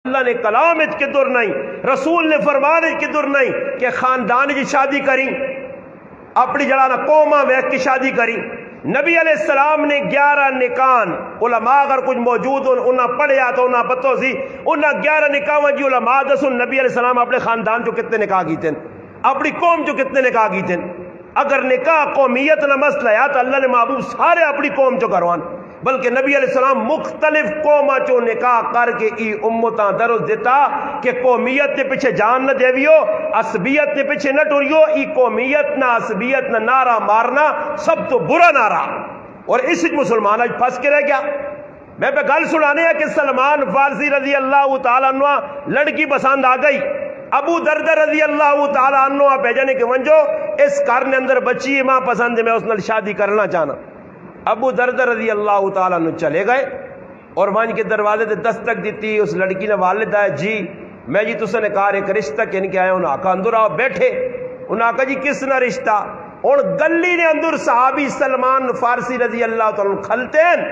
اللہ نے کلام کے در نہیں، رسول نے فرمان کے در نہیں کہ خاندان کی شادی کریں، اپنی جڑا نا قوما ویک کی شادی کریں۔ نبی علیہ السلام نے 11 نکان، علماء اگر کچھ موجود انہاں پڑھیا تو انہاں پتہ سی، انہاں 11 نکاح جی علماء دسو نبی علیہ السلام اپنے خاندان جو کتنے نکاح کیتے ہیں، اپنی قوم جو کتنے نکاح کیتے ہیں۔ اگر نکاح قومیت نہ مسئلہ ہے تو اللہ نے محبوب سارے اپنی قوم چو کروان، بلکہ نبی علیہ السلام مختلف قوماں چو نکاح کر کے ای امتاں درس دیتا کہ قومیت کے پیچھے جان نہ دیویو، عصبیت کے پیچھے نہ ٹریو، ای قومیت نہ عصبیت نہ نعرہ مارنا سب تو برا نعرہ، اور اس مسلمان آج پھنس کے رہ گیا۔ میں پہ گل سنانے ہے کہ سلمان فارسی رضی اللہ تعالیٰ عنہ لڑکی پسند آ گئی، ابو دردہ رضی اللہ تعالیٰ عنہ بھیجنے کے ونجو اس گھر نے اندر بچی ماں پسند ہے، میں اس نال شادی کرنا چاہنا۔ ابو دردہ رضی اللہ تعالیٰ عنہ چلے گئے اور وہاں کے دروازے تے دستک دیتی، اس لڑکی نے والد ہے جی میں جی تسے نے کہا ایک رشتہ کن کے آئے، انہوں آکا اندر آؤ بیٹھے، انہوں آکا جی کس نہ رشتہ، اور گلی نے اندر صحابی سلمان فارسی رضی اللہ تعالیٰ عنہ کھلتے ہیں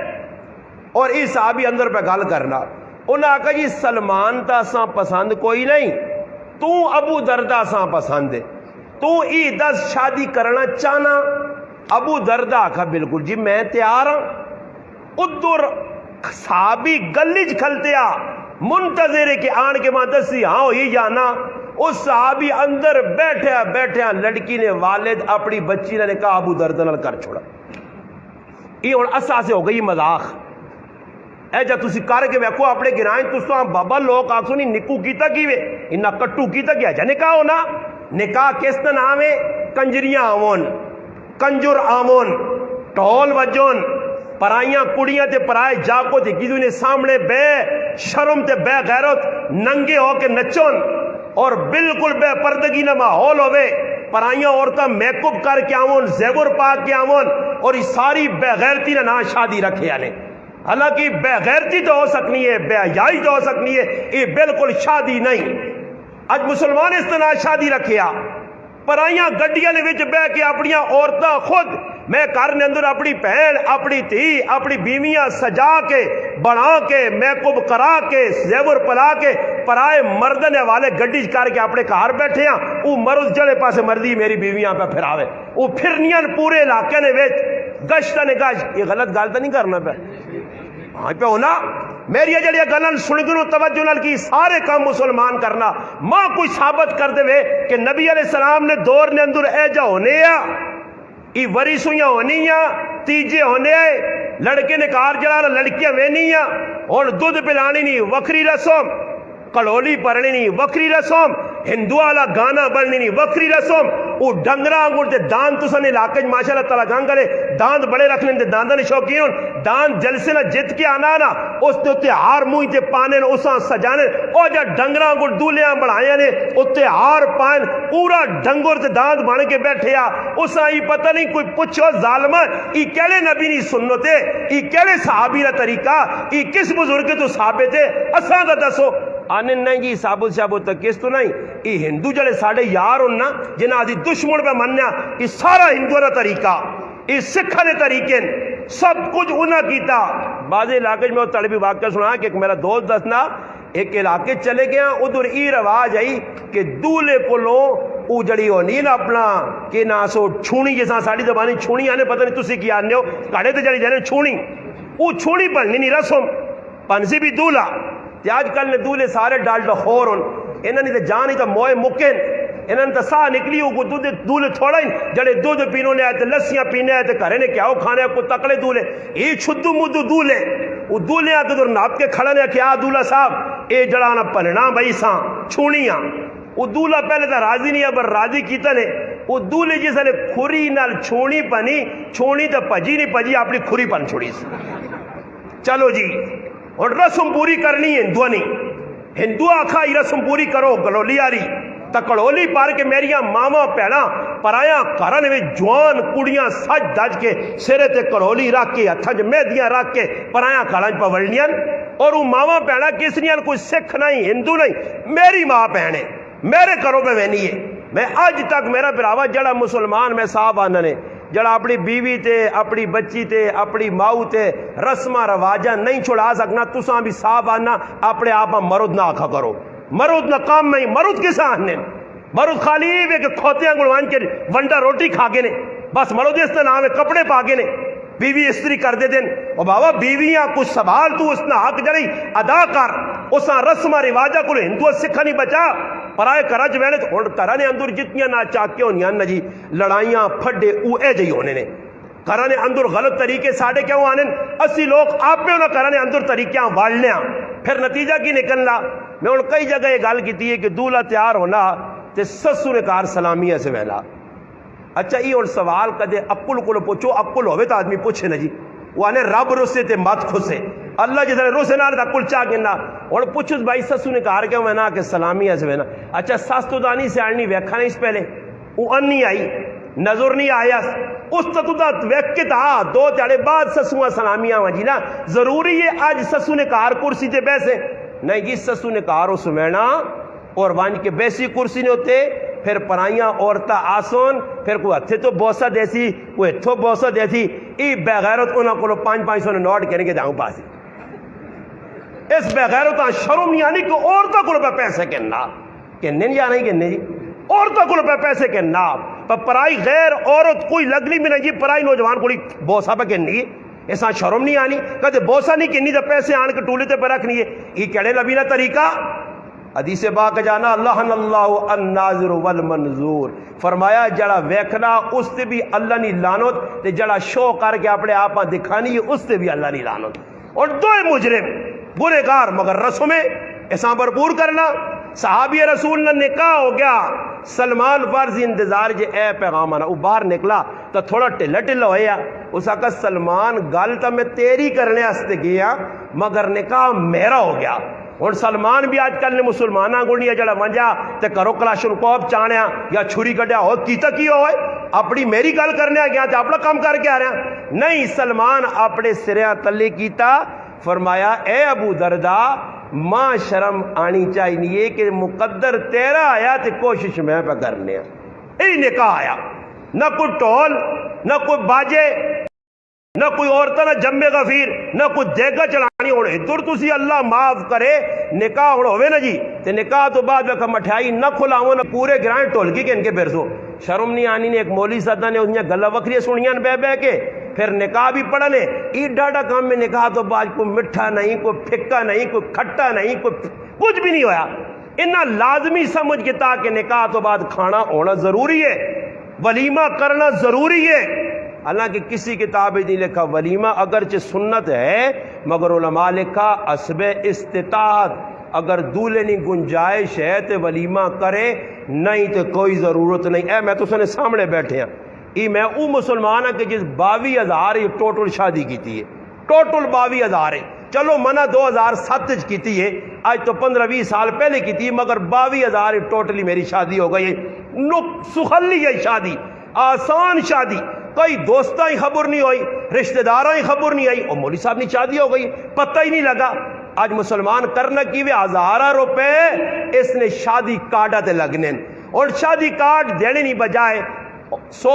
اور اس صحابی اندر پہ گل کرنا، انہوں آکا جی سلمان تا ساں پسند کوئی نہیں، تو ابو دردہ ساں پسند ہے، تو ای 10 شادی کرنا چاہنا۔ ابو دردہ آکھا بالکل جی میں تیار ہوں۔ ادھر صحابی گلیج کھلتے آ منتظر ہے کہ آن کے ماں دسی ہاں ہوئی جانا، اس صحابی اندر بیٹھے لڑکی نے والد اپنی بچی نے کہا ابو دردہ نال کر چھوڑا۔ یہ ہوں اسا سے ہو گئی مذاق، اے جا تسی کر کے ویکھو اپنے گرائیں تس تو بابا لوگ آکھو نہیں نکو کیتا کیوے انہاں کٹو کیتا کیا جا نکاح ہونا، نکاح کس دا نام ہے؟ کنجریاں آون، کنجر آمون، ٹول وجون، پرائیاں کڑیاں تے پرائے جاکو تے کسی نے سامنے بے شرم تے بے غیرت ننگے ہو کے نچون اور بالکل بے پردگی نہ ماحول ہوئے، پرائیاں عورتاں میک اپ کر کے آون، زیور پا کے آون، اور یہ ساری بے غیرتی نہ شادی رکھے آنے۔ حالانکہ بے غیرتی تو ہو سکنی ہے، بے حیائی تو ہو سکنی ہے، یہ بالکل شادی نہیں۔ اج مسلمان اس طرح شادی رکھے آ پرائیاں گڈیاں نے وچ بہ کے اپنیاں عورتاں خود میں گھر نے اندر اپنی بہن اپنی تھی اپنی بیویاں سجا کے بنا کے میک اپ کرا کے زیور پلا کے پرائے مردن والے گڈی کر کے اپنے گھر بیٹھے ہیں، وہ مرد جڑے پاسے مرضی میری بیویاں پہ پھراوے، وہ پھرنیاں پورے علاقے نے وچ گشت نے گشت۔ یہ غلط گل تو نہیں کرنا پہ ہاں پہ ہونا میری جڑی گلن سن کے توجہ نال کی سارے کام مسلمان کرنا، ماں کوئی ثابت کر دے کہ نبی علیہ السلام نے دور نے اندر اے جا ہونے آ ای وریسویاں ہونی آ تیجے ہونے آئے، لڑکے نے کار جڑا لڑکیاں وینی آ، اور دودھ پلانی نہیں وکری رسم، کڑولی پرنی نہیں وکری رسم، ہندو والا گانا بننی نہیں وکری رسم، وہ ڈنگرا انگور تے دان تسن علاقے ماشاءاللہ تعالی گان کرے داند بڑے رکھ لیں دانداں شوقین داند جلسے نہ جت کے آنا نا اس تے ہار منہ تے پانے اساں سجانے او جا ڈنگرا انگور دولیاں بڑھائیاں نے تے ہار پائن پورا ڈنگر تے داند بن کے بیٹھے آ، اساں ای پتہ نہیں کوئی پوچھو ظالما ای کیڑے نبی دی سنت ہے، ای کیڑے صحابی دا طریقہ، ای کس بزرگ تو ثابت ہے، اساں دا دسو۔ آنے نہیں جی ثابت شابت تک کس تو نہیں، یہ ہندو جڑے ساڑھے یار ہونا جنہاں دی دشمن پہ منیا، یہ سارا ہندو دا طریقہ، یہ سکھا دے طریقے سب کچھ انہاں کیتا۔ بعض علاقے میں طالبی واقعہ سنا کہ ایک میرا دوست دسنا ایک علاقے چلے گیا ادھر ای رواج آئی کہ دولے کو لو او جڑی ہونی نا اپنا کہ نا سو چھونی جیسا ساڑی زبانی چھونی آنے پتہ نہیں تسی کی آنے ہو کڑے تے جڑی جانے چھونی او چھونی پڑھنی نہیں رسم پنسی بھی دولا تے آج کل نے دولے سارے ڈالڈا خور ہون انہاں نے تے جانی تے موئے مکن انہاں نے تے ساہ نکلی ہو دودھ دولے تھوڑا ہی جڑے دودھ پینوں نے آئے تے لسیاں پینے آئے تے گھرے نے کیا ہو کھانے کو تکڑے دولے یہ چھدو مدو دولے وہ دولے آتے در ناپ کے کھڑا نے کیا دولا صاحب اے جڑانا پننا بھائی ساں چھونیاں وہ دولا پہلے تا راضی نہیں ہے پر راضی کیتا نے وہ دولے جیسا نے کھوری نال چھونی پنی چھونی تا پجی نہیں پجی اپنی کھوری پن چھوڑی سی چلو جی اور رسم پوری کرنی ہے ہندو نہیں ہندو آکھا یہ رسم پوری کرو گلولی آ رہی تکڑولی پار کے میریاں ماما پیڑا پرایا کرن میں جوان کڑیاں سج دج کے سرے تے کڑولی رکھ کے ہتھاں مہدیاں رکھ کے پرایا کھڑاں پوڑنیاں اور وہ ماما پیڑا کس نیاں کوئی سکھ نہیں ہندو نہیں میری ماں پہنے میرے کرو پہ وینی ہے میں آج تک میرا براوا جڑا مسلمان میں صاحب آنا نے جڑا اپنی بیوی تے اپنی بچی تے اپنی ماؤ تے رسمہ رواجہ نہیں چھڑا سکنا تساں بھی صاحب آنا اپنے آپ مرد نہ آکھا کرو مرد نہ کام نہیں مرد کس آنے مرد خالی وے کہ کھوتیاں گلوان کے ونڈا روٹی کھا گے نے بس مرد اس نام ہے کپڑے پا گے نے بیوی استری کر دے دین اور بابا بیویاں کچھ سوال تو اس نہ حق جڑی ادا کر اساں رسمہ رواجہ کو ہندو سکھا نہیں بچا پرائے کرج وینے تو کرا نے اندر جتنیاں نہ چاکے ہونیاں نہ جی لڑائیاں پھڈے او اے جی ہونے نے کرانے اندر غلط طریقے ساڑھے کیوں آنے اسی لوگ آپ پہ نہ کرانے اندر طریقیاں والنے پھر نتیجہ کی نکلنا میں ان کئی جگہ یہ گال کی ہے کہ دولہ تیار ہونا تے سسو نے کار سلامیہ سے ویلا اچھا یہ اور سوال کدے اکل کو پوچھو اکل ہوئے تو آدمی پوچھے نا جی وہ آنے رب رسے تے مات خسے اللہ جیسے رسے نہ رہتا کل چاہ گنا اور پوچھو بھائی سسو نے کار کیوں وینا کہ سلامیہ سے وینا اچھا ساس تو دانی سے آنی ویکھا نہیں اس پہلے وہ ان نہیں آئی نظر نہیں آیا اس تو دا ویک کے تا دو تیارے بعد سسوہ سلامیہ ہوا جی نا ضروری ہے آج سسو نے کار کرسی تے بیسے نہیں جی سسو نے کار اس وینا اور وانج کے بیسی کرسی نے ہوتے پھر پرائیاں عورتہ آسون پھر کوئی ہتھے تو بوسہ دیسی کوئی ہتھو بوسہ دیسی ای بغیرت انہوں کو 500 نے نوٹ کریں گے جاؤں پاسی اس بغیرت شرم نہیں آنی کہ عورتہ کو پہ پیسے کہنا کہنے نہیں جانا ہی کہنے جی عورتہ کو پہ پیسے کہنا پر پرائی غیر عورت کوئی لگلی میں نہیں جی پرائی نوجوان کو بوسہ پہ کہنی ایسا شرم نہیں آنی کہتے بوسہ نہیں کہنی جب پیسے آن کے ٹولے تے پہ رکھنی ہے یہ کہڑے نبی نہ طریقہ حدیث پاک جانا اللہ اللہ الناظر والمنظور فرمایا جڑا ویکھنا اس تے بھی اللہ نہیں لانت تے جڑا شو کر کے اپنے آپ دکھانی اس تے بھی اللہ نہیں لانت اور دو مجرم برے کار مگر رسمیں ایسا بھرپور کرنا صحابی رسول نے نکاح ہو گیا سلمان فارسی انتظار جے اے پیغام آنا وہ باہر نکلا تو تھوڑا ٹھلا ٹھلا ہویا اس آقا سلمان گل تو میں تیری کرنے ہستے گیا مگر نکاح میرا ہو گیا اور سلمان بھی آج کل نے مسلمانہ گوڑی جڑا ونجا تے کرو کلاشن کوپ چانیا یا چھری کٹیا ہو کیتا کیا ہوئے اپنی میری گل کرنے آ گیا تے اپنا کام کر کے آ رہا نہیں سلمان اپنے سریاں تلے کیتا فرمایا اے ابو دردا ماں شرم آنی چاہیے کہ مقدر تیرا آیا تے کوشش میں پہ کرنے ای نکاح آیا نہ کوئی ٹول نہ کوئی باجے نہ کوئی عورتہ نہ جمع غفیر نہ کوئی دیگا چلانی ہونے ادھر تسی اللہ معاف کرے نکاح ہوئے نا جی تے نکاح تو بعد میں مٹھائی نہ کھلاؤں نہ پورے گرائن ٹولکی کے ان کے پھرسو شرم نہیں آنی نے ایک مولی صدہ نے انہیں گلہ وکری سنیاں بے بے کے پھر نکاح بھی پڑھنے ای ڈاڈا کام میں نکاح تو بعد کوئی مٹھا نہیں کوئی پھکا نہیں کوئی کھٹا نہیں کوئی کچھ بھی نہیں ہویا انہا لازمی سمجھ کے تاکہ نکاح تو بعد کھانا ہونا ضروری ہے ولیمہ کرنا ضروری ہے حالانکہ کسی کتاب نہیں لکھا ولیمہ اگرچہ سنت ہے مگر علماء لکھا اسب استطاعت اگر دولے نہیں گنجائش ہے تو ولیمہ کرے نہیں تو کوئی ضرورت نہیں اے میں تو سنے سامنے بیٹھے ہیں ای میں او مسلمان ہے کہ جس 22,000 یہ ٹوٹل شادی کی تھی ہے ٹوٹل 22,000 ہے چلو منہ 2007 کی تھی ہے آج تو 15-20 سال پہلے کی تھی مگر 22,000 ٹوٹلی میری شادی ہو گئی ہے سخلی ہے شادی آسان شادی کوئی دوستاں ہی خبر نہیں ہوئی رشتہ داراں ہی خبر نہیں آئی اور مولوی صاحب نے شادی ہو گئی پتہ ہی نہیں لگا آج مسلمان کرنا کی وہ 1000 روپے اس نے شادی کارڈا تے لگنے اور شادی کارڈ دینے نہیں بجائے 100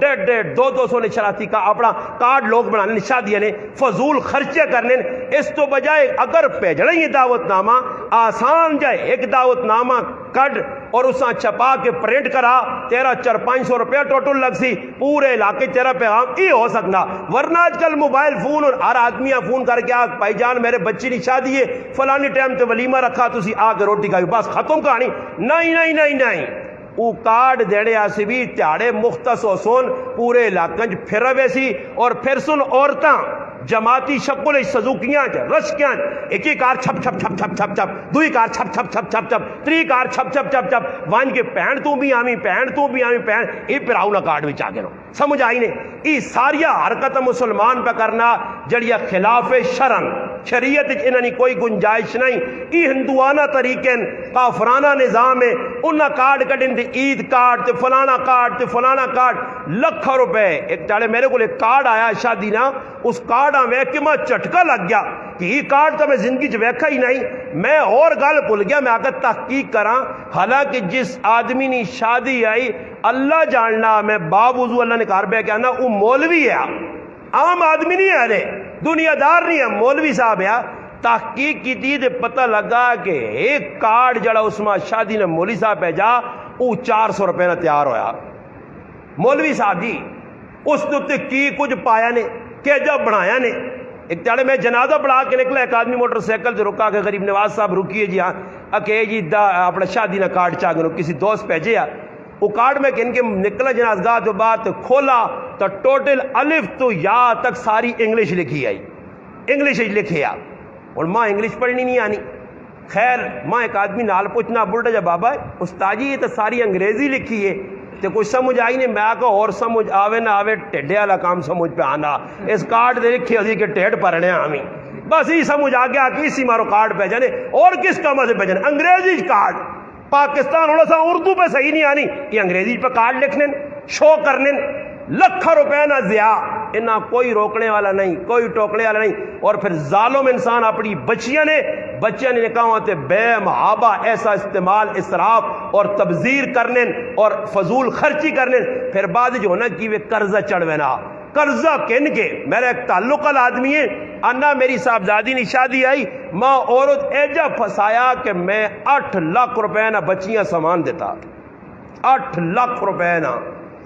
150 200 نے شراتی کا اپنا کارڈ لوگ بنانے شادیاں نے فضول خرچے کرنے اس تو بجائے اگر بھیجنا ہی دعوت نامہ آسان جائے ایک دعوت نامہ کٹ اور اساں چھپا کے پرنٹ کرا تیرا 400-500 روپیہ ٹوٹل لگ سی پورے علاقے تیرا پیغام یہ ہو سکنا ورنہ آج کل موبائل فون اور ہر آدمی فون کر کے بھائی جان میرے بچی نہیں شادی ہے فلانی ٹائم تے ولیمہ رکھا تسی آ کے روٹی کھائی بس ختم کہانی نہیں نہیں نہیں نہیں او کارڈ دینے آسی بھی تیاڑے مختص و سن پورے علاقے پھر ویسی اور پھر سن عورتاں جماعتی شکل سزوکیاں رشکیاں ایک ہی کار چھپ چھپ چھپ چھپ چھپ چھپ دوئی کار چھپ چھپ چھپ چھپ چھپ تری کار چھپ چھپ چھپ چھپ وان کے پہن تو بھی آمی پہن تو بھی آمی پہن ای پھر آؤنا کارڈ بھی چاہ گے نو سمجھ آئی نے ای ساریا حرکت مسلمان پہ کرنا جڑیا خلاف شرن شریعت انہاں کوئی گنجائش نہیں. ای ہندوانہ طریقے کافرانہ نظام ہے. انہاں کارڈ کڈن تے عید کارڈ تے فلانا کارڈ تے فلانا کارڈ لاکھاں روپے. ایک ٹالے میرے کو ایک کارڈ آیا شادی نا, اس کارڈ ویکھ کے میں جھٹکا لگ گیا کہ یہ کارڈ تو میں زندگی چ ویکھا ہی نہیں. میں اور گل بھول گیا, میں آگے تحقیق کراں. حالانکہ جس آدمی نے شادی آئی اللہ جاننا, میں باوضو اللہ نے کار پہ کہنا وہ مولوی ہے, عام آدمی نہیں ہے, دنیا دار نہیں ہے, مولوی صاحب ہے. تحقیق کی تھی تے پتہ لگا کہ ایک کارڈ جڑا اس میں شادی نے مولوی صاحب بھیجا وہ 400 روپے نہ تیار ہویا. مولوی صاحب جی اس نے کی کچھ پایا نے کہ جب بنایا نے. ایک چاڑے میں جنازہ پڑھا کے نکلا, ایک آدمی موٹر سائیکل سے رکا کے غریب نواز صاحب رکیے جی ہاں اکے جی اپنا شادی نہ کارڈ چاہ گئے کسی دوست بھیجے. وہ کارڈ میں کن کے نکلا جنازگاہ جو بات کھولا تو ٹوٹل الف تو یا تک ساری انگلش لکھی آئی, انگلش لکھے آ. اور ماں انگلش پڑھنی نہیں آنی. خیر ماں ایک آدمی نال پوچھنا بولتا جا بابا استاد جی یہ تو ساری انگریزی لکھی ہے تو کچھ سمجھ آئی نہیں. میں کہا اور سمجھ آوے نہ آوے ٹھڈے والا کام سمجھ پہ آنا. اس کارڈ دے لکھے ہوئی کہ ٹھیڈ پڑھنے ہمیں بس یہ سمجھ آ گیا کہ اسی مارو کارڈ پہ جانے اور کس کام سے پہ جانے انگریزی کارڈ. پاکستان ہونا سا اردو پہ صحیح نہیں آنی, یہ انگریزی پہ کارڈ لکھنے شو کرنے لاکھاں روپے نہ ضیاء. انہاں کوئی روکنے والا نہیں, کوئی ٹوکنے والا نہیں. اور پھر ظالم انسان اپنی بچیاں نے نکاحوں تے بے محابہ ایسا استعمال اسراف اور تبذیر کرنے اور فضول خرچی کرنے. پھر بعد جو ہونا کہ وہ قرضہ چڑھوینا. قرضہ کن کے میرا ایک تعلق والا آدمی ہے, انا میری صاحبزادی نے شادی آئی, ماں عورت ایجا پھسایا کہ میں 8 لاکھ روپے نہ بچیاں سامان دیتا. 8 لاکھ روپے نہ,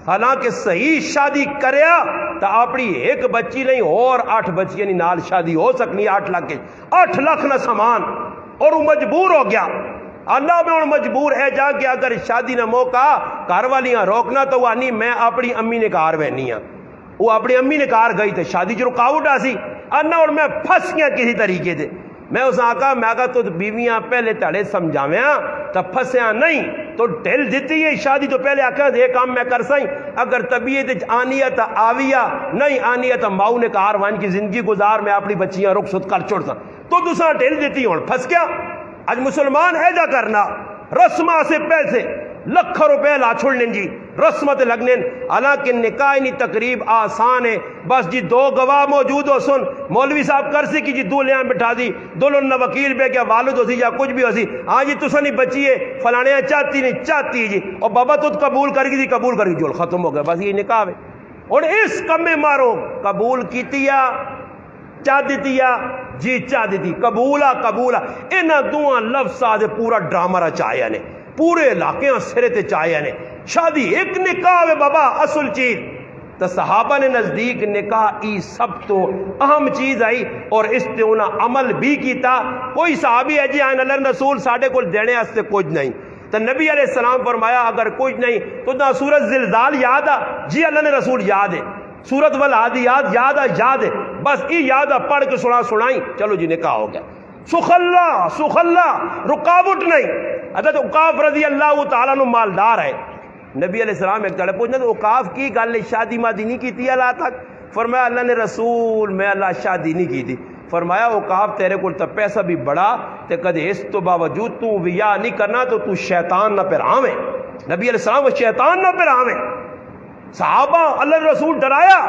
حالانکہ صحیح شادی کریا تو اپنی ایک بچی نہیں اور 8 بچیاں نال شادی ہو سکنی. 8 لاکھ کے 8 لاکھ نہ سامان. اور وہ مجبور ہو گیا. اللہ میں ان مجبور ہے جا کہ اگر شادی نہ موقع گھر والیاں روکنا تو وہ آنی میں اپنی امی نے کار بہنی ہاں. وہ اپنی امی نے کار گئی تو شادی جو رکاوٹ آ سی انا اور میں پھنس گیا کسی طریقے سے. میں اس آقا میں آگا تو بیویاں پہلے تڑے سمجھاویاں تو پھنسیاں نہیں تو ڈھل دیتی ہے شادی تو پہلے آکھا یہ کام میں کر سائیں. اگر طبیعت آنیا تو آویا نہیں آنیا تو ماؤ نے کار وان کی زندگی گزار میں اپنی بچیاں رخصت کر چھوڑتا تو دوسرا ڈھل دیتی ہوں پھنس گیا. آج مسلمان ہے جا کرنا رسمہ سے پیسے لاکھاں روپے لا چھوڑ لیں جی رسمت لگنے. حالانکہ نکاح نہیں تقریب آسان ہے, بس جی 2 گواہ موجود ہو سن مولوی صاحب کر سی کہ جی دولہیاں بٹھا دی دلہن نہ وکیل پہ کیا والد ہو سی یا کچھ بھی ہو سی. ہاں جی تسا نہیں بچی ہے فلانے چاہتی نہیں چاہتی جی اور بابا تو قبول کر گی جی قبول کر گی جو ختم ہو گیا بس یہ نکاح ہے. اور اس کم میں مارو قبول کیتیا چاہ دیتی جی چاہ دیتی قبولا قبولا انہاں دوہاں لفظاں دے پورا ڈرامہ رچایا نے پورے علاقے سرے تے چاہیا نے. شادی ایک نکاح ہے بابا اصل چیز. تو صحابہ نے نزدیک نکاح ای سب تو اہم چیز آئی اور اس تے انہاں عمل بھی کیتا. کوئی صحابی ہے جی آئین اللہ رسول ساڑھے کو دینے ہستے کچھ نہیں تو نبی علیہ السلام فرمایا اگر کچھ نہیں تو نہ سورت زلزال یاد آ جی اللہ نے رسول یاد ہے, سورت والعادیات یاد ہے بس ای یاد آ پڑھ کے سنائیں چلو جی نکاح ہو گیا. سخلا رکاوٹ نہیں. حضرت عقاف رضی اللہ تعالیٰ عنہ مالدار ہے. نبی علیہ السلام ایک طرح پوچھنا تو عقاف کی گل شادی مادی نہیں کی تھی اللہ تک. فرمایا اللہ نے رسول میں اللہ شادی نہیں کی تھی. فرمایا عقاف تیرے کو تو پیسہ بھی بڑا تے کدے اس تو باوجود تو ویا نہیں کرنا تو شیطان نہ پھراویں. نبی علیہ السلام شیطان نہ پھراویں. صحابہ اللہ رسول ڈرایا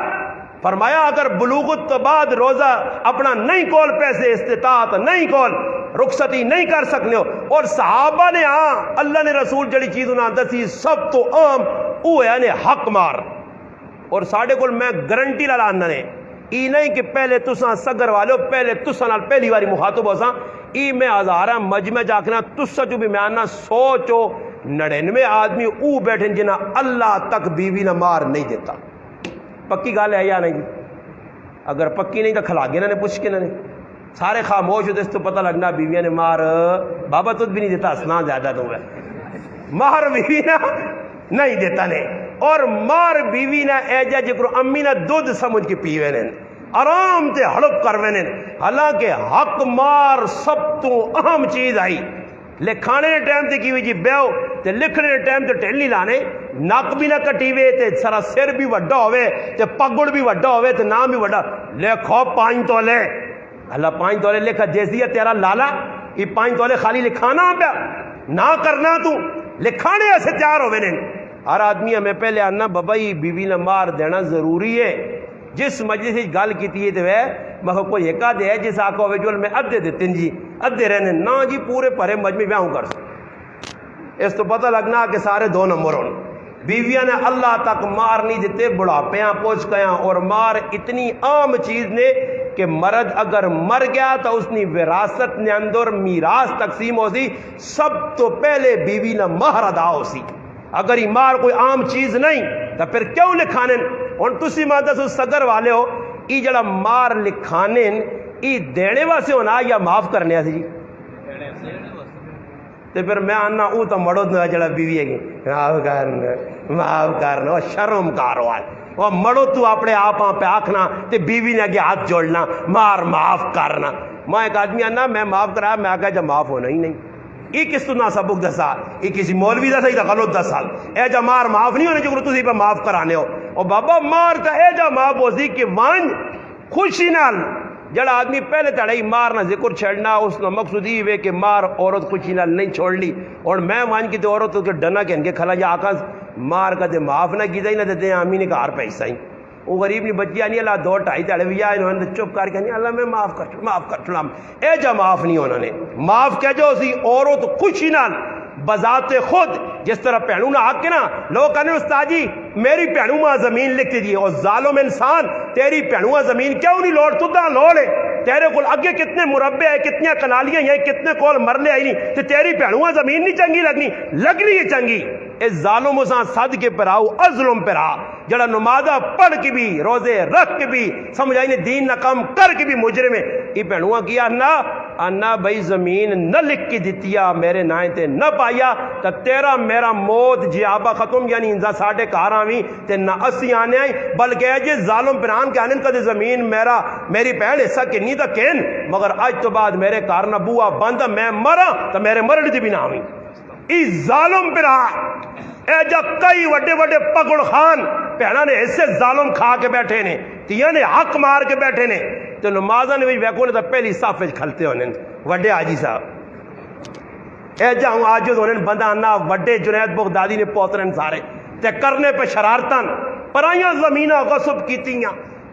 فرمایا اگر بلوغت تو بعد روزہ اپنا نہیں کول پیسے استطاعت نہیں کول رخصتی نہیں کر سکنے ہو. اور صحابہ نے ہاں اللہ نے رسول جڑی چیز انہاں دسی سب تو عام وہ ہے نے حق مار. اور ساڑھے کول میں گارنٹی لانا نے ای نہیں کہ پہلے تساں سگر والو پہلے تساں نال پہلی باری مخاطب ہوساں ای میں ہزاراں مجمع جاکنا تساں جو بھی میں آنا 199 آدمی او بیٹھیں جنہاں اللہ تک بیوی نہ مار نہیں دیتا. پکی گال ہے یا نہیں؟ اگر پکی نہیں تو کھلا گے نا نے پوچھ کے نا نے سارے خاموش ہوتے اس تو پتہ لگنا بیویاں نے مار بابا تجھ بھی نہیں دیتا اسنا زیادہ تو ہے مار بیوی نہ نہیں دیتا نے. اور مار بیوی نہ ایجا جکرو امی نہ دودھ سمجھ کے پیوے نے آرام تے ہڑپ کروے نے. حالانکہ حق مار سب تو اہم چیز آئی. لکھانے نے ٹائم تے کی ہوئی جی بیو تے لکھنے نے ٹائم تے ٹھل نہیں لانے نک بھی نہ کٹی وے تے سارا سر بھی وڈا ہوئے تے پگڑ بھی وڈا ہوئے تے نام بھی وڈا لکھو 5 تولے اللہ 5 تولے لکھا جیسی ہے تیرا لالا، یہ 5 تولے خالی لکھانا پیا نہ کرنا تو لکھانے ایسے تیار ہوئے نے۔ ہر آدمی ہمیں پہلے آنا بابا یہ بیوی نہ مار دینا ضروری ہے۔ جس مجلس سے گل کی تو ہے میں کوئی ایک آدھے ہے جس آقا ہوئے جو میں ادھے دیتے جی ادھے رہنے نہ جی پورے پرے مجمع بیاہوں کر سکتے۔ اس تو پتہ لگنا کہ سارے 2 نمبر ہوں۔ بیویاں نے اللہ تک مار نہیں دیتے بڑھاپیاں پہنچ گیا، اور مار اتنی عام چیز نے کہ مرد اگر مر گیا تو اس نے وراثت نے اندر میراث تقسیم ہو سی، سب تو پہلے بیوی نہ مہر ادا ہو سی۔ اگر یہ مار کوئی عام چیز نہیں تو پھر کیوں لکھانے؟ اور تسی مادہ صدر والے ہو یہ جڑا مار لکھانے یہ دینے واسے ہونا یا معاف کرنے سے جی؟ تو پھر میں آنا او تو مڑو جڑا بیوی ہے گی معاف کرنا وہ شرم کارو ہے وہ مڑو تو اپنے آپ پہ آکھنا تے بیوی نے اگے ہاتھ جوڑنا مار معاف کرنا۔ میں ایک آدمی آنا میں معاف کرایا، میں آگا جب معاف ہونا ہی نہیں، یہ کس تو نہ سبق دسا، یہ کسی مولوی دا صحیح غلط دسا اے جا مار معاف نہیں ہونے جو تسی پہ معاف کرانے ہو۔ اور بابا مار تا اے جا معاف ہو سی کہ وانج خوشی نال جڑا آدمی پہلے تڑائی مار نہ ذکر چھڑنا اس کا مقصود یہ ہے کہ مار عورت خوشی نال نہیں چھوڑ لی، اور میں وانج کی تو عورت کے ڈنا کہن کے کھلا جا آقا مار کا تے معاف نہ کی نہ دیتے آمی نے کہار پیسہ ہی وہ غریب نہیں بچی آنی اللہ 2-2.5 تڑے بھی آئے انہوں نے چپ کر کے نہیں اللہ میں معاف کر چھوڑا اے جا معاف نہیں ہونا نے معاف کہہ جو سی عورت خوشی نال بذات خود جس طرح پہنوں نہ حق کے نا لوگ کہنے استاد جی میری پہنوں ماں زمین لکھ دیجیے، اور ظالم انسان تیری پہنوں زمین کیوں نہیں لوڑ تو دا لوڑے تیرے کول اگے کتنے مربع ہے کتنی کنالیاں ہیں کتنے کول مرلے آئی نہیں تے تیری پہنوں زمین نہیں چنگی لگنی ہے چنگی۔ اس ظالم اساں صد کے پراؤ ازلم پرا جڑا نمازہ پڑھ کے بھی روزے رکھ کے بھی سمجھائی نے دین نہ کام کر کے بھی مجرم ہے یہ پہنوں کیا نہ بھائی زمین نہ لکھ کے دیتیا میرے نائیں تے نہ پایا تو تیرا میرا موت جیابہ ختم یعنی انزا ساڑھے کار آویں تے نہ اسی آنے آئیں بلکہ جی ظالم پران کے آنن کا زمین میری پہل حصہ کے نہیں تا کہن مگر آج تو بعد میرے کار نہ بوا بند میں مرا تو میرے مرد دی بھی نہ آویں۔ ای ظالم پران اے جا کئی وڈے وڈے پگڑ خان پہنا نے ایسے ظالم کھا کے بیٹھے نے تیاں نے حق مار کے بیٹھے نے تو نمازہ نے بھی ویکو نے تو پہلی صاف کھلتے ہونے وڈے آجی صاحب اے جا ہوں آجز ہونے بندہ آنا وڈے جنید بغدادی نے پوترن سارے تے کرنے پہ شرارتن پرائیاں زمینہ غصب کی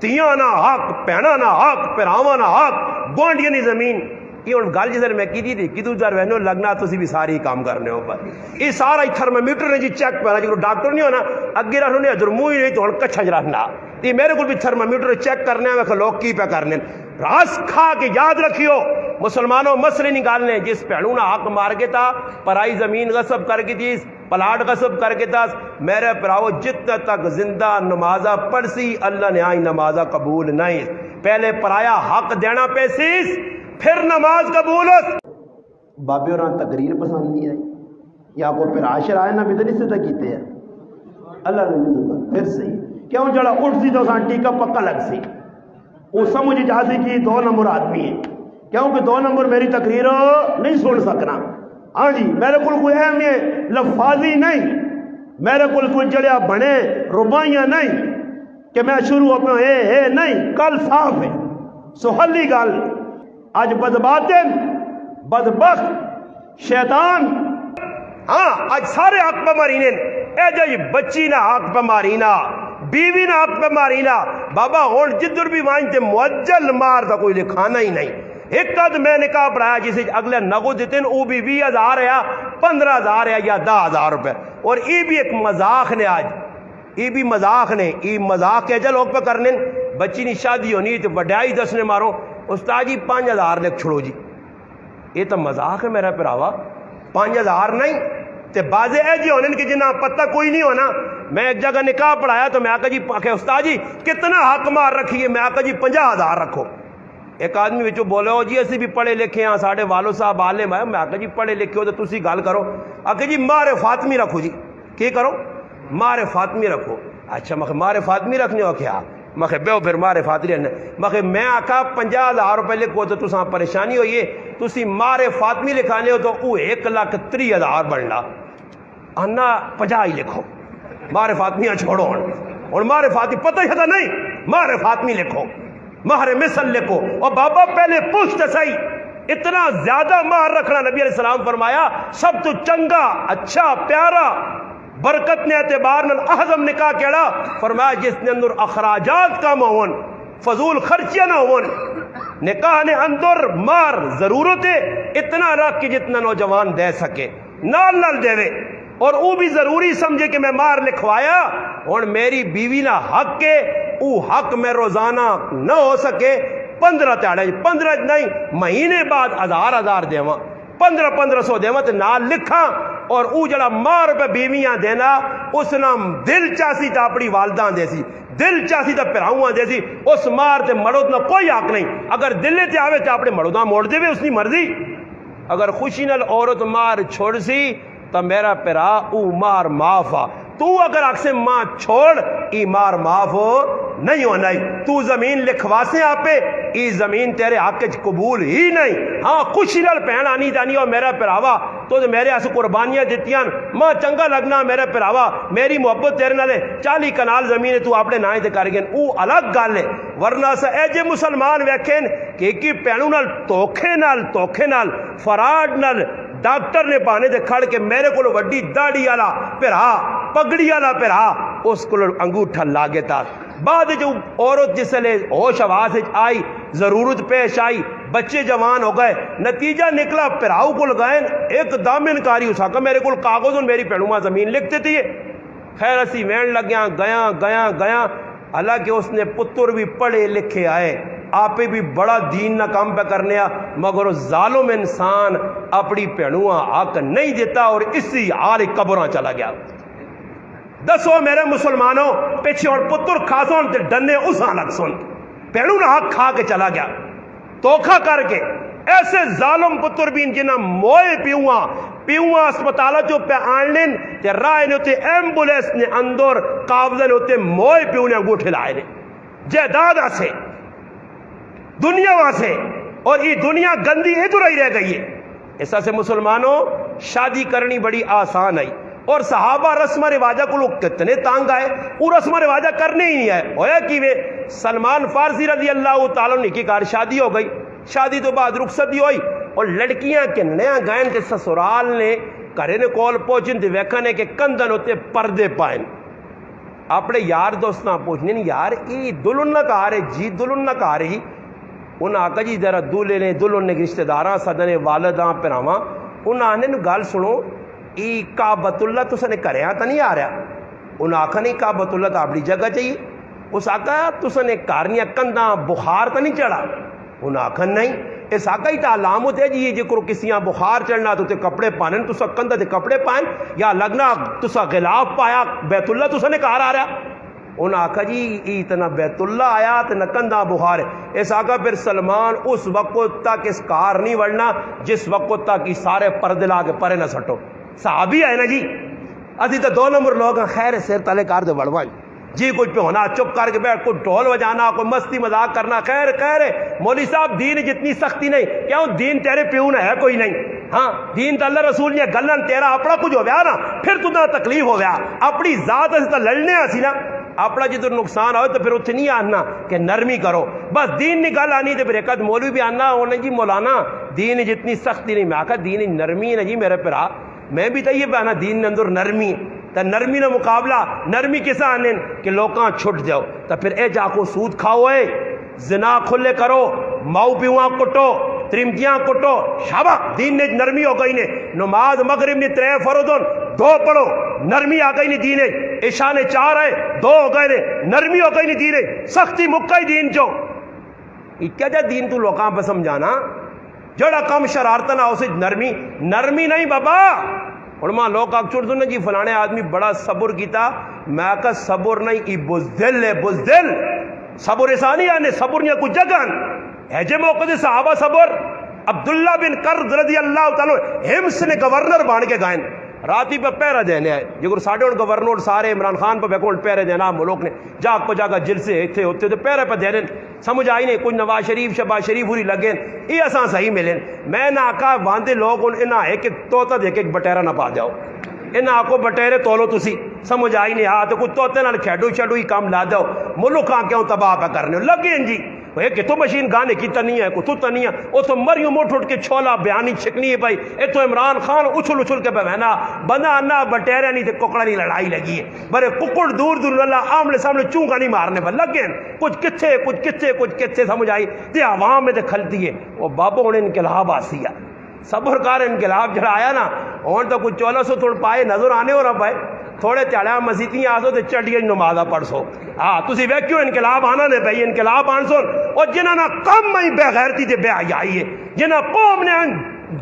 تیاں نہ حق پہنا نہ حق پراواں نہ حق گوانڈیاں نہیں زمین یہ ان گل جسے میں کی تھی کہ تو جار وینو لگنا تسی بھی ساری کام کرنے ہو پر یہ سارا تھرمامیٹر نے جی چیک پہنا جو ڈاکٹر نہیں ہونا اگے رہنو نے ادھر موئی نہیں تو ان کچھا جرہنا یہ میرے کو بھی تھرمامیٹر چیک کرنے ہیں میں لوگ کی پہ کرنے راس کھا کے یاد رکھیو مسلمانوں مسئلے نکالنے جس پہنوں نہ حق مار کے تھا پرائی زمین غصب کر کے تھی پلاٹ غصب کر کے تھا میرے پراؤ جتنا تک زندہ نمازہ پڑھ سی اللہ نے آئی نمازہ قبول نہیں پہلے پرایا حق دینا پیسیس پھر نماز قبول ہو۔ بابے اور تقریر پسند نہیں آئی یا کوئی پھر عاشر آئے نہ بدلی سے تو کیتے ہیں اللہ نے پھر صحیح کیوں جڑا اٹھ سی تو سان ٹیکا پکا لگ سی وہ سمجھ جا سی کہ 2 نمبر آدمی ہے کیونکہ 2 نمبر میری تقریر نہیں سن سکنا ہاں جی میرے کو کوئی اہم یہ لفاظی نہیں میرے کو کوئی جڑیا بنے ربائیاں نہیں کہ میں شروع اپنا اے نہیں کل صاف ہے سہلی گل آج بدباطن بدبخت شیطان ہاں آج سارے حق پہ مارینے اے جا یہ بچی نہ حق پہ مارینا بیوی نہ حق پہ مارینا بابا ہون جدر بھی وائنتے معجل مار تھا کوئی لکھانا ہی نہیں ایک قد میں نکاح پڑھایا جسے اگلے نگو دیتے ہیں وہ بھی 20,000 ہے یا 15,000 ہے یا 10,000 روپے اور یہ بھی ایک مذاق نے آج یہ بھی مذاق نے یہ مذاق کے جل لوگ پہ کرنے بچی نی شادی ہونی تو وڈائی دسنے مارو استاد جی 5,000 لکھ چھوڑو جی یہ تو مذاق ہے میرا پراوا 5,000 نہیں تے بازے اے جی ہونے کہ جنہ پتہ کوئی نہیں ہونا میں ایک جگہ نکاح پڑھایا تو میں آقا جی استاد جی کتنا حق مار رکھیے میں آقا جی 50,000 رکھو ایک آدمی بچو بولے ہو جی اسی بھی پڑھے لکھے ہیں ساڑھے والو صاحب عالم ہے میں آقا جی پڑھے لکھے ہو تو تسی گال کرو آقا جی مار فاطمی رکھو جی کی کرو مار فاطمی رکھو اچھا مار فاطمی رکھنے ہو کیا بیو پھر مارے فاطمی رہنے میں آقا 50,000 روپے لکھو تو تساں پریشانی ہوئی ہے تسی مارے فاطمی لکھانے ہو تو وہ 1,30,000 بننا آنا 50 ہی لکھو مارے فاطمیاں چھوڑو اور مارے فاطمی پتہ ہی تھا نہیں مارے فاطمی لکھو مہر مثل لکھو، اور بابا پہلے پوچھ تو صحیح، اتنا زیادہ مہر رکھنا نبی علیہ السلام فرمایا سب تو چنگا اچھا پیارا برکت نے اعتبار نال اعظم نکاح کیڑا؟ فرمایا جس نے اندر اخراجات کم ہون، فضول خرچیاں نہ ہون، نکاح نے اندر مار ضرورت ہے اتنا رکھ کے جتنا نوجوان دے سکے، نال نال دے وے، اور وہ بھی ضروری سمجھے کہ میں مار لکھوایا اور میری بیوی نہ حق کے او حق میں روزانہ نہ ہو سکے 15 تیاڑے 15 نہیں مہینے بعد 1000 دیواں 1500 دیواں تے نال لکھاں، اور او جڑا مار پہ بیویاں دینا اس نام دل چاسی تا اپنی والدہ دے سی، دل چاسی تا پراؤں دے سی، اس مار تے مڑود نہ کوئی حق نہیں، اگر دلے تے آوے تے اپنے مڑوداں موڑ دے وے اس کی مرضی، اگر خوشی نال عورت مار چھوڑ سی تو میرا پیرا او مار معاف آ، تو اگر اکسے ماں چھوڑ ای مار معاف ہو نہیں ہونا ہی، تو زمین لکھوا سے آپے ای زمین تیرے حق وچ قبول ہی نہیں، ہاں خوشی نال پہن آنی جانی اور میرا پیراوا تو میرے اس قربانیاں دیتیاں ماں چنگا لگنا میرے پیراوا میری محبت تیرے نال 40 کنال زمین تو اپنے نائیں تے کر گئے او الگ گل ہے، ورنہ سے اے جے مسلمان ویکھیں کہ کی پہنوں نال توکھے نال فراڈ نال ڈاکٹر نے بہانے دے کھڑ کے میرے کو وڈی داڑھی والا پھرا پگڑی والا پھرا اس کو انگوٹھا لاگے تا، بعد جو عورت جس لے ہوش حواس آئی ضرورت پیش آئی بچے جوان ہو گئے نتیجہ نکلا پھراؤ کو لگائیں ایک دم انکاری اس کا میرے کو کاغذ میری پہنواں زمین لکھتے تھی، خیر اسی وین لگیاں گیا حالانکہ اس نے پتر بھی پڑھے لکھے آئے آپ بھی بڑا دین نہ کام پہ کرنے مگر ظالم انسان اپنی پہنواں حق نہیں دیتا اور اسی حال قبراں چلا گیا۔ دسو میرے مسلمانوں پیچھے اور پتر کھاسوں تے ڈنے اس الگ سن پہنوں نہ حق کھا کے چلا گیا توکھا کر کے، ایسے ظالم پتر بھی جنہ موئے پیواں اسپتالہ جو پہ آنلین تے رائے نے ہوتے ایمبولیس نے اندر قابضہ نے ہوتے موئے پیوں نے انگوٹھے لائے نے جائیداد سے دنیا وہاں سے، اور یہ دنیا گندی ادھر ہی رہ گئی ہے۔ ایسا سے مسلمانوں شادی کرنی بڑی آسان ہے، اور صحابہ رسم رواجہ کو لوگ کتنے تانگ آئے وہ رسم رواجہ کرنے ہی نہیں آئے، ہویا کی وے سلمان فارسی رضی اللہ تعالیٰ نے کی کار شادی ہو گئی، شادی تو بعد رخصتی ہوئی اور لڑکیاں کے نیا گائن کے سسرال نے کرے نے کول پہنچن تے ویکھنے کے کندن ہوتے پردے پائن، اپنے یار دوست نہ پوچھنے یار ای دلہن نہ کہا رہے جی دلہن نہ کہا رہی، انہاں آکا جی ذرا دولے نے دلہن نے رشتہ داراں سدنے والداں پراواں، انہاں آنے گل سنو ای کعبۃ اللہ تو سنے کریاں تا نہیں آ رہا، انہاں آکھا نہیں کعبۃ اللہ تا اپنی جگہ چاہیے، اس آکا تو سنے کارنیاں کنداں بخار تا نہیں چڑھا، انہاں آکھا نہیں، اس آکا ہی تا علامت ہے جی یہ جکر کسیاں بخار چڑھنا تو تے کپڑے پانن تو سا کندہ تے کپڑے پائن یا لگنا تو سا غلاف پایا بیت اللہ تو سنے کار آ رہا، انہاں آکھا جی اتنا بیت اللہ آیا تے نکندہ بخار ہے، اس آکھا پھر سلمان اس وقت تک اس کار نہیں وڑنا جس وقت تک یہ سارے پردے لا کے پرے نہ سٹو، صحابی آئے نا جی ادھی تو 2 نمبر لوگ ہیں، خیر سیر تلے کار دے بڑھوائیں جی کچھ پہ ہونا چپ کر کے بیٹھ کوئی ڈھول بجانا کوئی مستی مذاق کرنا، خیر مولوی صاحب دین جتنی سختی نہیں کیوں دین تیرے پیون ہے کوئی نہیں، ہاں دین تو اللہ رسول نے گلن تیرا اپنا کچھ ہو گیا نا پھر تُدھا تکلیف ہو گیا اپنی ذات سے تو لڑنے آسی نا اپنا جدھر نقصان ہوئے تو پھر اتنے نہیں آنا کہ نرمی کرو، بس دین نکال آنی تو پھر ایک مولوی بھی آنا ہونا جی مولانا دین جتنی سختی نہیں، میں آکھا دین نرمی ہے نا جی میرے پرا، میں بھی تو یہ پہنا دین اندر نرمی تا نرمی نہ مقابلہ نرمی کسا آنے کہ لوکاں چھٹ جاؤ تا پھر اے جا کو سود کھاؤ ہے زنا کھلے کرو ماؤ پیواں کٹو ترمجیاں کٹو شابہ دین نے نرمی ہو گئی نے، نماز مغرب نے 3 فرضن 2 پڑھو نرمی آ گئی نہیں دین ہے، عشاء نے 4 ہے 2 ہو گئے نے نرمی ہو گئی نہیں دین ہے، سختی مکئی دین چو کیا جا دین تو لوکاں پہ سمجھانا جڑا کم شرارتنا اسے نرمی نہیں بابا، علماء لوگ آگ چھوڑ دوں جی فلانے آدمی بڑا صبر کیتا، میں کہا صبر نہیں ای بزدل ہے بزدل، صبر ایسانی آنے صبر نہیں کچھ جگہ ایجے موقع دے صحابہ صبر، عبداللہ بن قرض رضی اللہ تعالیٰ ہمس نے گورنر بان کے گائن راتی پہ پیرہ دینے آئے جگر ساڑھے ان گورنر سارے عمران خان پہ بیکول پیرہ دینا ملوک نے جاگ کو جاگا جلسے اتھے ہوتے تو پیرہ پہ دینے سمجھ آئی نہیں کچھ نواز شریف شباز شریف ہوری لگیں یہ اساں صحیح ملیں، میں نہ آکا واندے لوگ انہاں ایک توتا دیکھ ایک بٹیرہ نہ پا جاؤ، انہاں آکو بٹیرے تولو تسی سمجھ آئی نہیں ہاں تو کچھ توتے نہ کھیڈو شیڈو ہی کام لا جاؤ ملک آن کیوں تباہ پہ کرنے لگیں جی وہ کہ تو مشین گانے کی تنیا ہے کو تو تنیا وہ تو مریوں اٹھ اٹھ کے چھولا بیانی چھکنی ہے بھائی اے تو عمران خان اچھل اچھل کے بہنا بندہ انا بٹیریا نہیں تے ککڑا نہیں لڑائی لگی ہے برے ککڑ دور دور اللہ آمنے سامنے چونگا نہیں مارنے پر لگے کچھ کتھے سمجھ آئی تے عوام میں تے کھلتی ہے وہ بابا انہیں انقلاب آسی ہے صبر کار انقلاب جڑا آیا نا اور تو کچھ 1400 تھوڑ پائے نظر آنے ہو رہا پائے تھوڑے تیڑیا مسیتیں آسو تے چڑھیے نمازہ پڑھ سو ہاں تسی ویکھیو انقلاب آنا نے پئی انقلاب آن سو اور جنہاں نا کم میں بے غیرتی تے بے حیائی ہے جنہاں قوم نے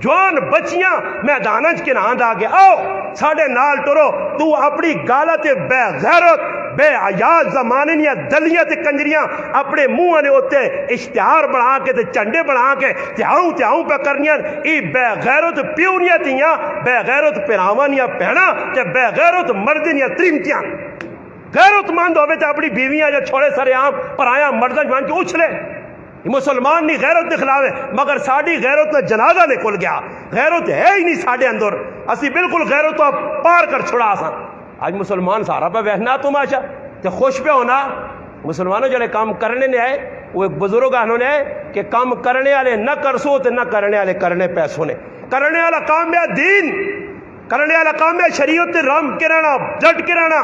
جوان بچیاں میدانچ کے نام آ کے آؤ ساڈے نال ٹرو تو اپنی گالا تے بے غیرت بے حیات زمانے یا دلیاں تے کنجریاں اپنے منہ نے اوتے اشتہار بنا کے تے جھنڈے بنا کے تیاؤں پہ کرنیاں ای بے غیرت پیونیاں تیاں بے غیرت پیراوانیاں پہنا تے بے غیرت مردنیاں تریمتیاں غیرت مند ہوئے تے اپنی بیویاں جو چھوڑے سارے عام پرایا مردن جوان کے اچھلے مسلمان نہیں غیرت دے خلاف ہے مگر ساڑی غیرت نے جنازہ نکل گیا غیرت ہے ہی نہیں ساڑے اندر اسی بالکل غیرت تو پار کر چھڑا سا آج مسلمان سارا پہ ویسنا تماشا تے خوش پہ ہونا مسلمانوں جڑے کام کرنے نے آئے وہ ایک بزرگ آنوں نے آئے کہ کام کرنے والے نہ کرسو تے نہ کرنے والے کرنے پیسوں نے کرنے والا کام ہے دین کرنے والا کام ہے شریعت رام کے رہنا ڈٹ کے رہنا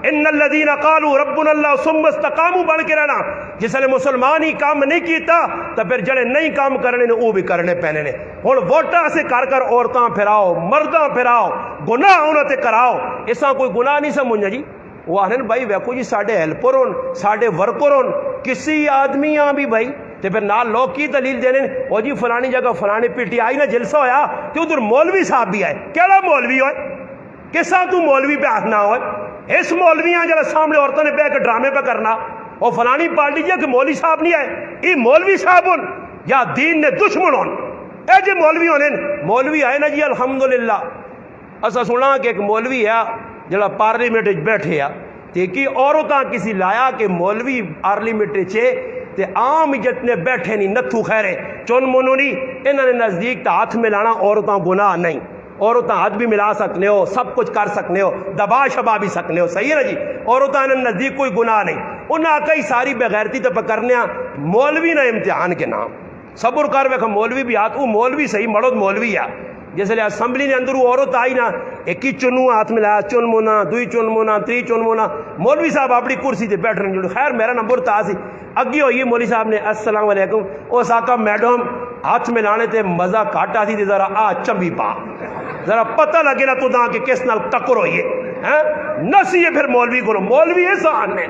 ان الذین قالوا ربنا اللہ ثم استقاموا بن کے رہنا جس نے مسلمان ہی کام نہیں کیتا تو پھر جڑے نہیں کام کرنے نے وہ بھی کرنے پینے نے ہن ووٹاں سے کر عورتاں پھراؤ مرداں پھراؤ گناہ انہاں تے کراؤ اساں کوئی گناہ نہیں سمجھنا جی وہ آہن بھائی ویکھو جی ساڈے ہیلپر ہون ساڈے ورکر ہون کسی آدمی آ بھی بھائی تے پھر نال لوگ کی دلیل دینے او جی فلانی جگہ فلانی پٹی آئی نا جلسہ ہویا تے ادھر مولوی صاحب بھی آئے کیڑا مولوی ہوئے کسا تو مولوی پہ آخنا ہوئے اس مولویاں جڑا سامنے عورتوں نے بیٹھ کے ڈرامے پہ کرنا اور فلانی پارٹی جی کہ مولوی صاحب نہیں آئے یہ مولوی صاحب ہون یا دین نے دشمن ہون اے جی مولوی ہونے مولوی آئے نا جی الحمدللہ اسا سنا کہ ایک مولوی ہے جڑا پارلیمنٹ بیٹھے آ تے کی عورتاں کسی لایا کہ مولوی پارلیمنٹ چے تے عام جتنے بیٹھے نہیں نتھو خیرے چون منو نہیں انہوں نے نزدیک تا ہاتھ ملانا عورتاں گناہ نہیں عورتاں ہاتھ بھی ملا سکنے ہو سب کچھ کر سکنے ہو دبا شبا بھی سکنے ہو صحیح ہے نا جی عورتاں نے نزدیک کوئی گناہ نہیں انہاں کئی ساری بغیرتی تو پکڑنے مولوی نہ امتحان کے نام صبر کر ویکھا مولوی بھی ہاتھ وہ مولوی صحیح مرد مولوی ہے جیسے لئے اسمبلی نے اندر وہ عورت آئی نا ایک ہی چنو ہاتھ ملایا چن مونا دوئی چن مونا تری چن مونا مولوی صاحب اپنی کرسی تے بیٹھ رہے ہیں خیر میرا نمبر تا سی اگی ہوئی مولوی صاحب نے السلام علیکم او ساکا میڈم ہاتھ ملانے تے مزہ کاٹا سی تے ذرا آ چمبی پا ذرا پتہ لگے نا تو دا کہ کس نال ٹکر ہوئی ہے نسی ہے پھر مولوی کو مولوی احسان نے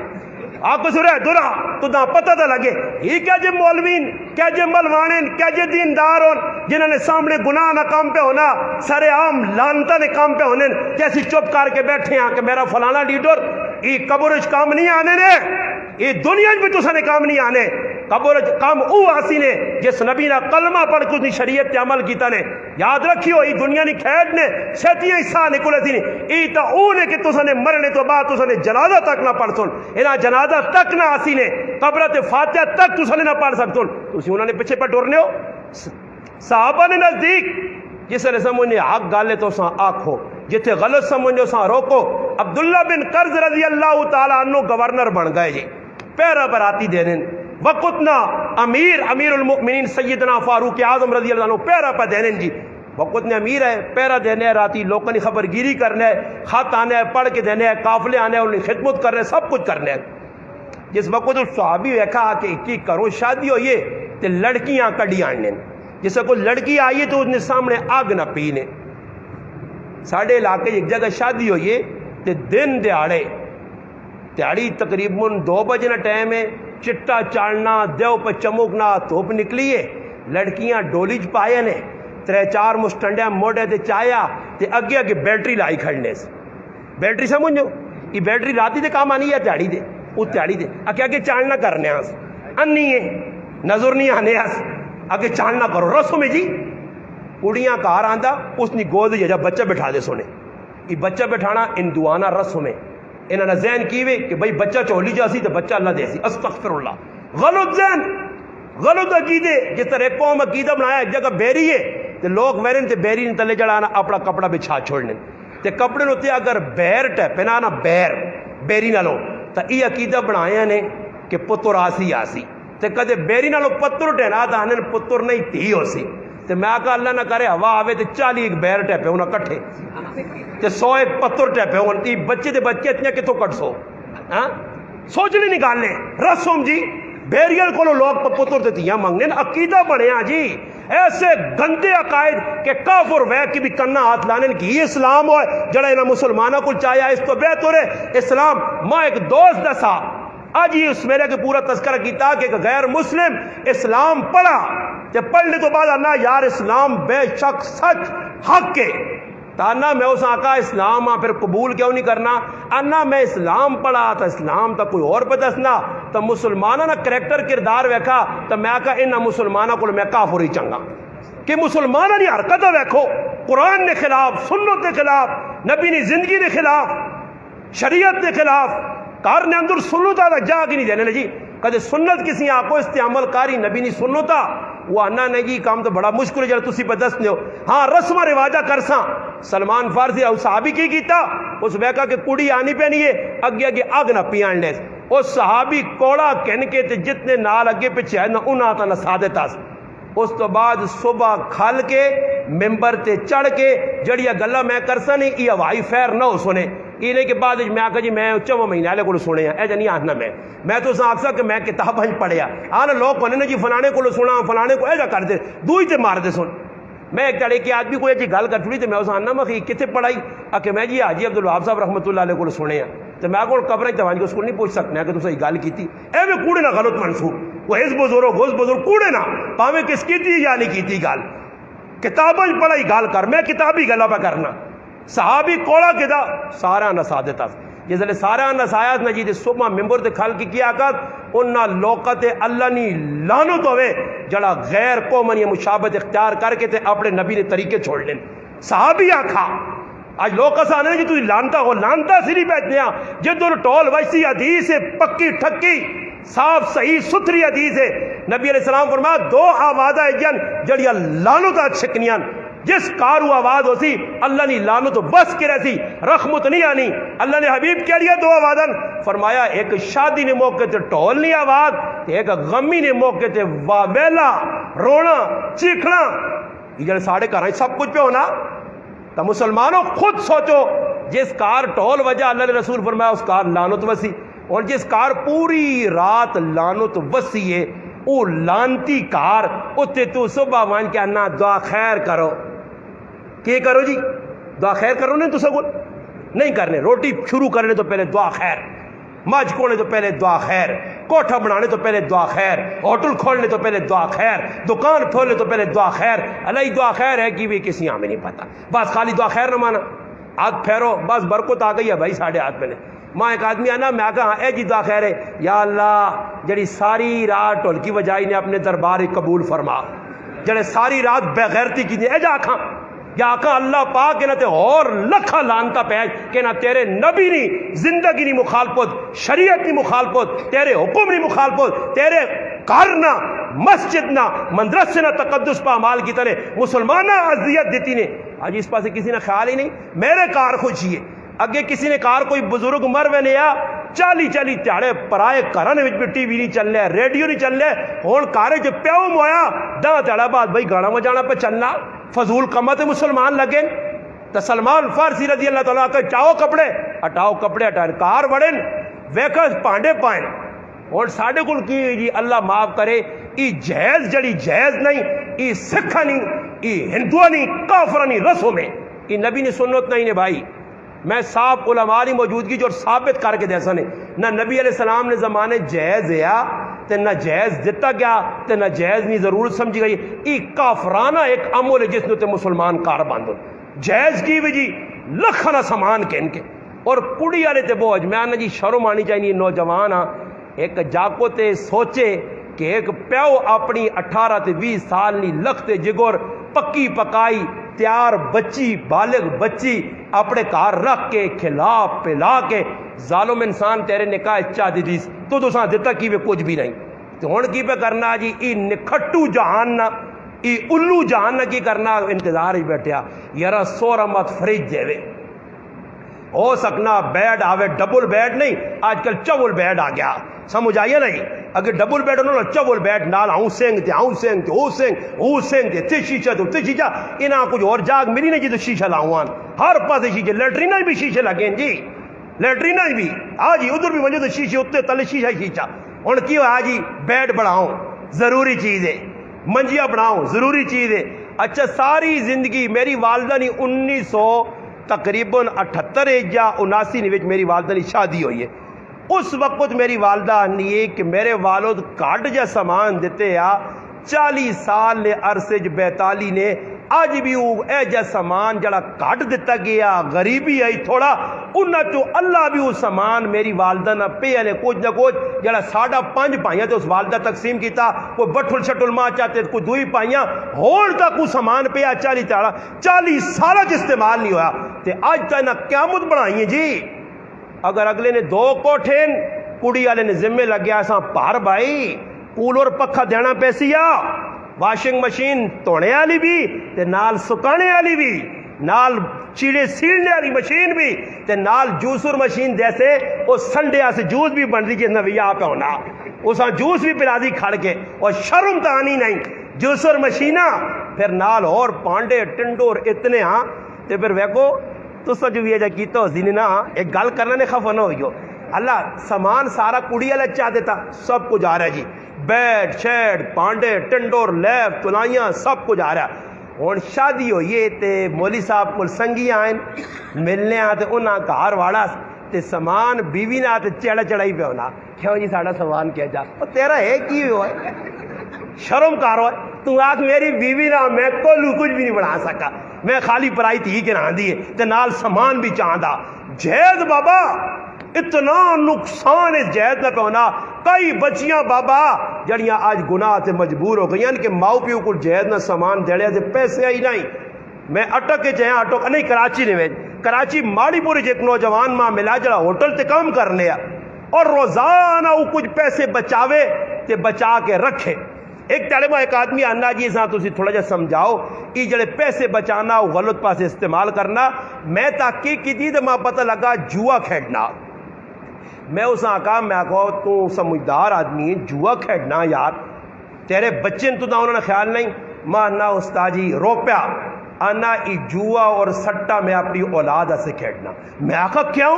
آپ کو سورہ درہ تو دا پتہ تھا لگے یہ کیا جے مولوین کیا جے ملوانین کیا جے دیندار ہون جنہوں نے سامنے گناہ نہ کام پہ ہونا سارے عام لانتا نے کام پہ ہونے کیسی چپ کر کے بیٹھے ہیں کہ میرا فلانا لیڈر یہ قبرش کام نہیں آنے نے یہ دنیا بھی تو سنے کام نہیں آنے قبرش کام او آسی نے جس نبی نے کلمہ پڑھ کچھ نہیں شریعت تے عمل کیتا نے یاد رکھیو یہ دنیا نہیں کھیڑ نے سیتیاں حصہ نکلے تھی نہیں یہ تا او نے کہ تو سنے مرنے تو بعد تو سنے جنازہ تک نہ پڑھ سن انہاں جنازہ تک نہ آسی نے قبرت فاتحہ تک تو سنے نہ پڑھ سکتون تو اسی انہوں نے پیچھے پہ ڈورنے ہو صحابہ نے نزدیک جس نے سمجھنے حق گالے تو ساں آنکھو جتے غلط سمجھنے ساں روکو عبداللہ بن قرض رضی اللہ تعالیٰ عنہ گورنر بن گئے جی پیرا براتی دینے وقتنا امیر المؤمنین سیدنا فاروق اعظم رضی اللہ عنہ پیرا پہ دینے جی وقت نے امیر ہے پیرا دینے ہے راتی لوگوں نے خبر گیری کرنے ہے خط آنے ہے پڑھ کے دینے ہے قافلے آنے ہیں انہیں خدمت کرنے سب کچھ کرنے ہے جس وقت اس صحابی ویکھا کہ کی کرو شادی ہوئیے تے لڑکیاں کڑی آنے جس سے کوئی لڑکی آئیے تو اس نے سامنے آگ نہ پینے ساڑھے علاقے ایک جگہ شادی ہوئیے تے دن دیہڑی تقریباً 2 بجے نہ ٹائم ہے چٹا چاڑنا دیو پہ چمکنا دھوپ نکلیے لڑکیاں ڈولیج پائے نے 3-4 مسٹنڈیاں موڑے تے چایا تے اگے بیٹری لائی کھڑنے سے بیٹری سمجھو یہ بیٹری راتی دے کام آنی ہے تیاڑی دے وہ تیاڑی دے اگے چاڑنا کرنے آس انی ہے نظر نہیں آنے آس اگے چاڑنا کرو رسو میں جی کڑیاں کار آندہ اس نے گود جا بچہ بٹھا دے سونے یہ بچہ بٹھانا اندوانہ رسو میں انہوں نے ذہن کیوے کہ بھئی بچہ چولی جاسی تو بچہ اللہ دے سی استغفر اللہ غلط ذہن غلط عقیدے جس طرح قوم عقیدہ بنایا ایک جگہ بیری ہے تو لوگ ویرن تے بیری نے تلے جڑانا اپنا کپڑا بچھا چھوڑنے تے کپڑے نوتے اگر بیر ٹیپے نا بیر بیری نہ لو تو یہ عقیدہ بنایا نے کہ پتر آسی تے کدے بیری نالوں پتر ٹہنا تا ہنن پتر نہیں تھی ہو سی تے میں آکا اللہ نہ کرے ہوا آوے تے 40 ایک بیر ٹیپے ہونا کٹھے تے 100 ایک پتر ٹیپے ہونا تی بچے دے بچے اتنے کتوں کٹ سو سوچنے نکالنے رسوم جی بیریل کو لوگ پتر تے تیاں مانگنے عقیدہ بنے ہاں جی ایسے گندے عقائد کہ کافر وے کی بھی کنا ہاتھ لانے کی یہ اسلام ہوئے جڑا انہاں مسلمانوں کو چاہیا اس تو بہتر ہے اسلام. ماں ایک دوست دسا آج ہی اس میرے کے پورا تذکرہ کیتا کہ غیر مسلم اسلام پڑھا کہ پڑھنے تو بعد اللہ یار اسلام بے شک سچ حق کے تانا میں اس آقا اسلام پھر قبول کیوں نہیں کرنا انا میں اسلام پڑھا تا اسلام تا کوئی اور پہ دسنا تا مسلمانہ نا کریکٹر کردار ویکھا تا میں آقا انہا مسلمانہ کو میں کافر ہی چنگا کہ مسلمانہ نہیں حرکت ویکھو قرآن نے خلاف سنت نے خلاف نبی نے زندگی نے خلاف شریعت نے خلاف کار نے اندر سنتا دا جا کی نہیں دینے جی کدے سنت کسی آنکھوں استعمال کاری نبی نہیں سنتا وہ آنا نہیں جی کام تو بڑا مشکل ہے جب تسی پہ دست ہو ہاں رسم رواجہ کرساں سلمان فارسی او صحابی کی کیتا اس بیکا کہ کڑی آنی پہ نہیں ہے اگے اگے آگ نہ پیان لے اس صحابی کوڑا کہن کے تے جتنے نال اگے پچھے ہے نہ انہاں تا نہ سادتا اس تو بعد صبح کھال کے ممبر تے چڑھ کے جڑیا گلا میں کرسا نہیں یہ ہوائی فیر نہ ہو سنے یہ کے بعد میں آکا جی میں 4 مہینے والے کو سنے ہیں ایجا نہیں آنا میں تو اس آکسا کہ میں کتاب ہنج پڑھیا آنا لوگ کہنے جی فلانے کو سنا فلانے کو ایجا کر دے دوئی تے مار دے سن میں ایک تڑے کی آدمی کوئی جی گل کر چھوڑی تو میں اس آنا میں کتنے پڑھائی کہ میں جی حاجی عبدالوہاب صاحب رحمۃ اللہ علیہ کو سنے ہیں تو میں کو قبر توان کو اس کو نہیں پوچھ سکتے کہ تصا گل کی اے میں کوڑے نہ غلط منسوخ وہ اس بزرگ اس بزرگ کوڑے نہ پاویں کس کی تھی یا نہیں کی گل کتابیں پڑھائی گل کر میں کتابی گلا پہ کرنا صحابی کوڑا کدا سارا نسادتا جس لئے سارا نسایات نہ جی صبح ممبر تے کھل کی کیا کر انہا لوقت اللہ نی لانت ہوئے جڑا غیر قومنی مشابت اختیار کر کے تے اپنے نبی نے طریقے چھوڑ لیں صحابی آکھا آج لوگ کسا نہیں جی تو لانتا ہو لانتا سری بیٹھنے ہیں جدر ٹول ویسی حدیث ہے پکی ٹھکی صاف صحیح ستھری حدیث ہے نبی علیہ السلام فرمایا 2 آوازہ ایجن جڑیا لانتا چھکنیاں جس کارو آواز ہو سی اللہ نے لانت بس کے رہتی رحمت نہیں آنی اللہ نے حبیب کیا لیا 2 آوازن فرمایا ایک شادی نے موقع تے ٹول نہیں آواز ایک غمی نے موقع تے واویلا رونا چیکھنا یہ جڑے ساڑھے کر سب کچھ پہ ہونا تو مسلمانوں خود سوچو جس کار ٹول وجہ اللہ نے رسول فرمایا اس کار لانت وسی اور جس کار پوری رات لانت وسی ہے او لانتی کار اتے تو صبح مان کے انا دعا خیر کرو کیا کرو جی دعا خیر کرو نہیں تو سگل نہیں کرنے روٹی شروع کرنے تو پہلے دعا خیر ماج کونے تو پہلے دعا خیر کوٹھا بنانے تو پہلے دعا خیر ہوٹل کھولنے تو پہلے دعا خیر دکان کھولنے تو پہلے دعا خیر اللہ دعا خیر ہے کہ بھی کسی ہمیں نہیں پتا بس خالی دعا خیر نہ مانا ہاتھ پھیرو بس برکت آ گئی ہے بھائی ساڑھے ہاتھ میں ماں ایک آدمی آنا میں کہا اے جی دعا خیر ہے یا اللہ جڑی ساری رات ٹولکی وجائی نے اپنے دربار قبول فرما جڑے ساری رات بغیرتی کی اے جا آکھاں یا آقا اللہ پاک کے نہ تے اور لکھا لانتا پہنچ کہ نہ تیرے نبی نی زندگی نی مخالفت شریعت نی مخالفت تیرے حکم نی مخالفت تیرے کارنا مسجد نہ مدرسے نہ تقدس پا عمال کی طرح مسلمانہ عذیت دیتی نے آج اس پاس کسی نے خیال ہی نہیں میرے کار خوشی ہے اگے کسی نے کار کوئی بزرگ مر وے نیا چالی تیاڑے پرائے گھراں وچ بھی ٹی وی نہیں چل رہا ریڈیو نہیں چل رہا ہن کارے جو پیو مویا دا تیاڑا بعد بھائی گانا بجانا پہ چلنا فضول کمت مسلمان لگے تو سلمان فارسی رضی اللہ تعالیٰ کہ چاہو کپڑے ہٹاؤ کپڑے ہٹائیں کار وڑن ویکس پانڈے پائیں اور ساڑھے کل کی جی اللہ معاف کرے ای جہیز جڑی جہیز نہیں ای سکھا نہیں ای ہندوہ نہیں کافرہ نہیں رسوں میں ای نبی نے سنت نہیں نے بھائی میں صاحب علماء کی موجودگی جو ثابت کر کے دیسا نے نہ نبی علیہ السلام نے زمانے جہیز ہے تے نہ جہیز دیتا گیا تے نہ جہیز نہیں ضرورت سمجھی گئی ای کافرانہ ایک عمل ہے جس نے تے مسلمان کار باندھو جہیز کی بھی جی لکھنا سامان کے ان کے اور کڑی والے تے بوجھ میں آنا جی شرم آنی چاہیے نوجوان ایک جاکو تے سوچے کہ ایک پیو اپنی 18 تے 20 سال نی لکھتے جگور پکی پکائی تیار بچی بالغ بچی اپنے کار رکھ کے کھلا پلا کے ظالم انسان تیرے نکاح چاہ دی دیس تو ساں دیتا کی بھی کچھ بھی نہیں تو ہون کی پہ کرنا جی ای نکھٹو جہان نہ ای الو جہان نہ کی کرنا انتظار ہی بیٹھیا یرا سورا مت فریج دے وے ہو سکنا بیڈ آوے ڈبل بیڈ نہیں آج کل چبل بیڈ آ گیا سمجھ آئیے نہیں اگر ڈبل بیڈ ہونا چبل بیڈ نال آؤں سینگ تے آؤں سینگ تے او سینگ او سینگ تے شیشہ تے شیشہ انہاں کچھ اور جاگ ملی نہیں جی تو شیشہ لاؤں ہر پاس شیشے لیٹرینہ بھی شیشے لگیں جی لیٹرینہ بھی جی ادھر بھی وجہ تو شیشے اتنے تلے شیشہ شیشہ ہوں کی ہوا جی بیڈ بڑھاؤں ضروری چیز ہے منجیاں بڑھاؤں ضروری چیز ہے اچھا ساری زندگی میری والدہ نے 1978 یا 79 میری والدہ کی شادی ہوئی ہے اس وقت میری والدہ نے کہ میرے والد کاٹ جا سامان دیتے 40 سال نے عرصے بیتالی نے اج بھی اے جا سامان جڑا کٹ دیتا گیا غریبی آئی تھوڑا انہاں چو اللہ بھی وہ سامان میری والدہ نہ پہ نے کچھ نہ کچھ جڑا 5.5 پائیاں تو اس والدہ تقسیم کیتا کوئی بٹھل شٹل ماں چاہتے کوئی 2 پائیاں ہول کا کوئی سامان پہ 40 سالہ کے استعمال نہیں ہوا تے آج تا نہ قیامت بنائی ہے جی اگر اگلے نے 2 کوٹھین کڑی والے نے ذمہ لگ گیا ایسا پار بھائی کولر پکھا دینا پیسیا واشنگ مشین تونے والی بھی تے نال سکانے والی بھی نال چیڑے سیڑنے والی مشین بھی تے نال جوسر مشین جیسے وہ سنڈے سے جوس بھی بن رہی جس نویا پہ ہونا اس جوس بھی پلا دی کھڑ کے اور شرم تو آنی نہیں جوسر مشینہ پھر نال اور پانڈے ٹنڈور اتنے تے پھر ویکو تو جو بھی جا کیتا ہو نا ایک گل کرنا نے خفا نہ ہوئی ہو اللہ سامان سارا کڑی والا چاہ دیتا سب کچھ آ رہا ہے جی بیڈ شیڈ پانڈے ٹنڈور لیب تلائیاں سب کچھ آ رہا ہوں شادی ہوئی تے مولی صاحب کو سنگی آئیں ملنے تے انہاں گھر والا تے سامان بیوی نہ تے چڑھا چڑھائی پہ ہونا کیوں جی ساڑا سامان کیا جا وہ تیرا ہے کی ہوا ہے شرم کارو ہے تو آگ میری بیوی نہ میں کولو کچھ بھی نہیں بنا سکا میں خالی پرائی تھی کہ نہ دیئے تے نال سامان بھی چاہندا جہد بابا اتنا نقصان اس جہد نہ پہ ہونا کئی بچیاں بابا جڑیاں آج گناہ سے مجبور ہو گئی کہ ماؤ پیو کو جہد نہ سامان دیڑے سے پیسے آئی نہیں میں اٹک کے چاہیں اٹک نہیں کراچی نے کراچی ماڑی پوری ایک نوجوان ماں ملا جڑا ہوٹل تے کام کر لیا اور روزانہ وہ کچھ پیسے بچاوے تے بچا کے رکھے ایک طالبہ ایک آدمی آنا جی ساں تسی تھوڑا جا سمجھاؤ کہ جڑے پیسے بچانا وہ غلط پاسے استعمال کرنا میں تحقیق کی تھی تو ماں پتہ لگا جوا کھیڑنا میں اس آقا میں کہو تو سمجھدار آدمی جوا کھیڑنا یار تیرے بچے تو انہوں نے خیال نہیں ماں نہ استاجی روپیا آنا ای جوا اور سٹا میں اپنی اولاد سے کھیڑنا میں آقا کیوں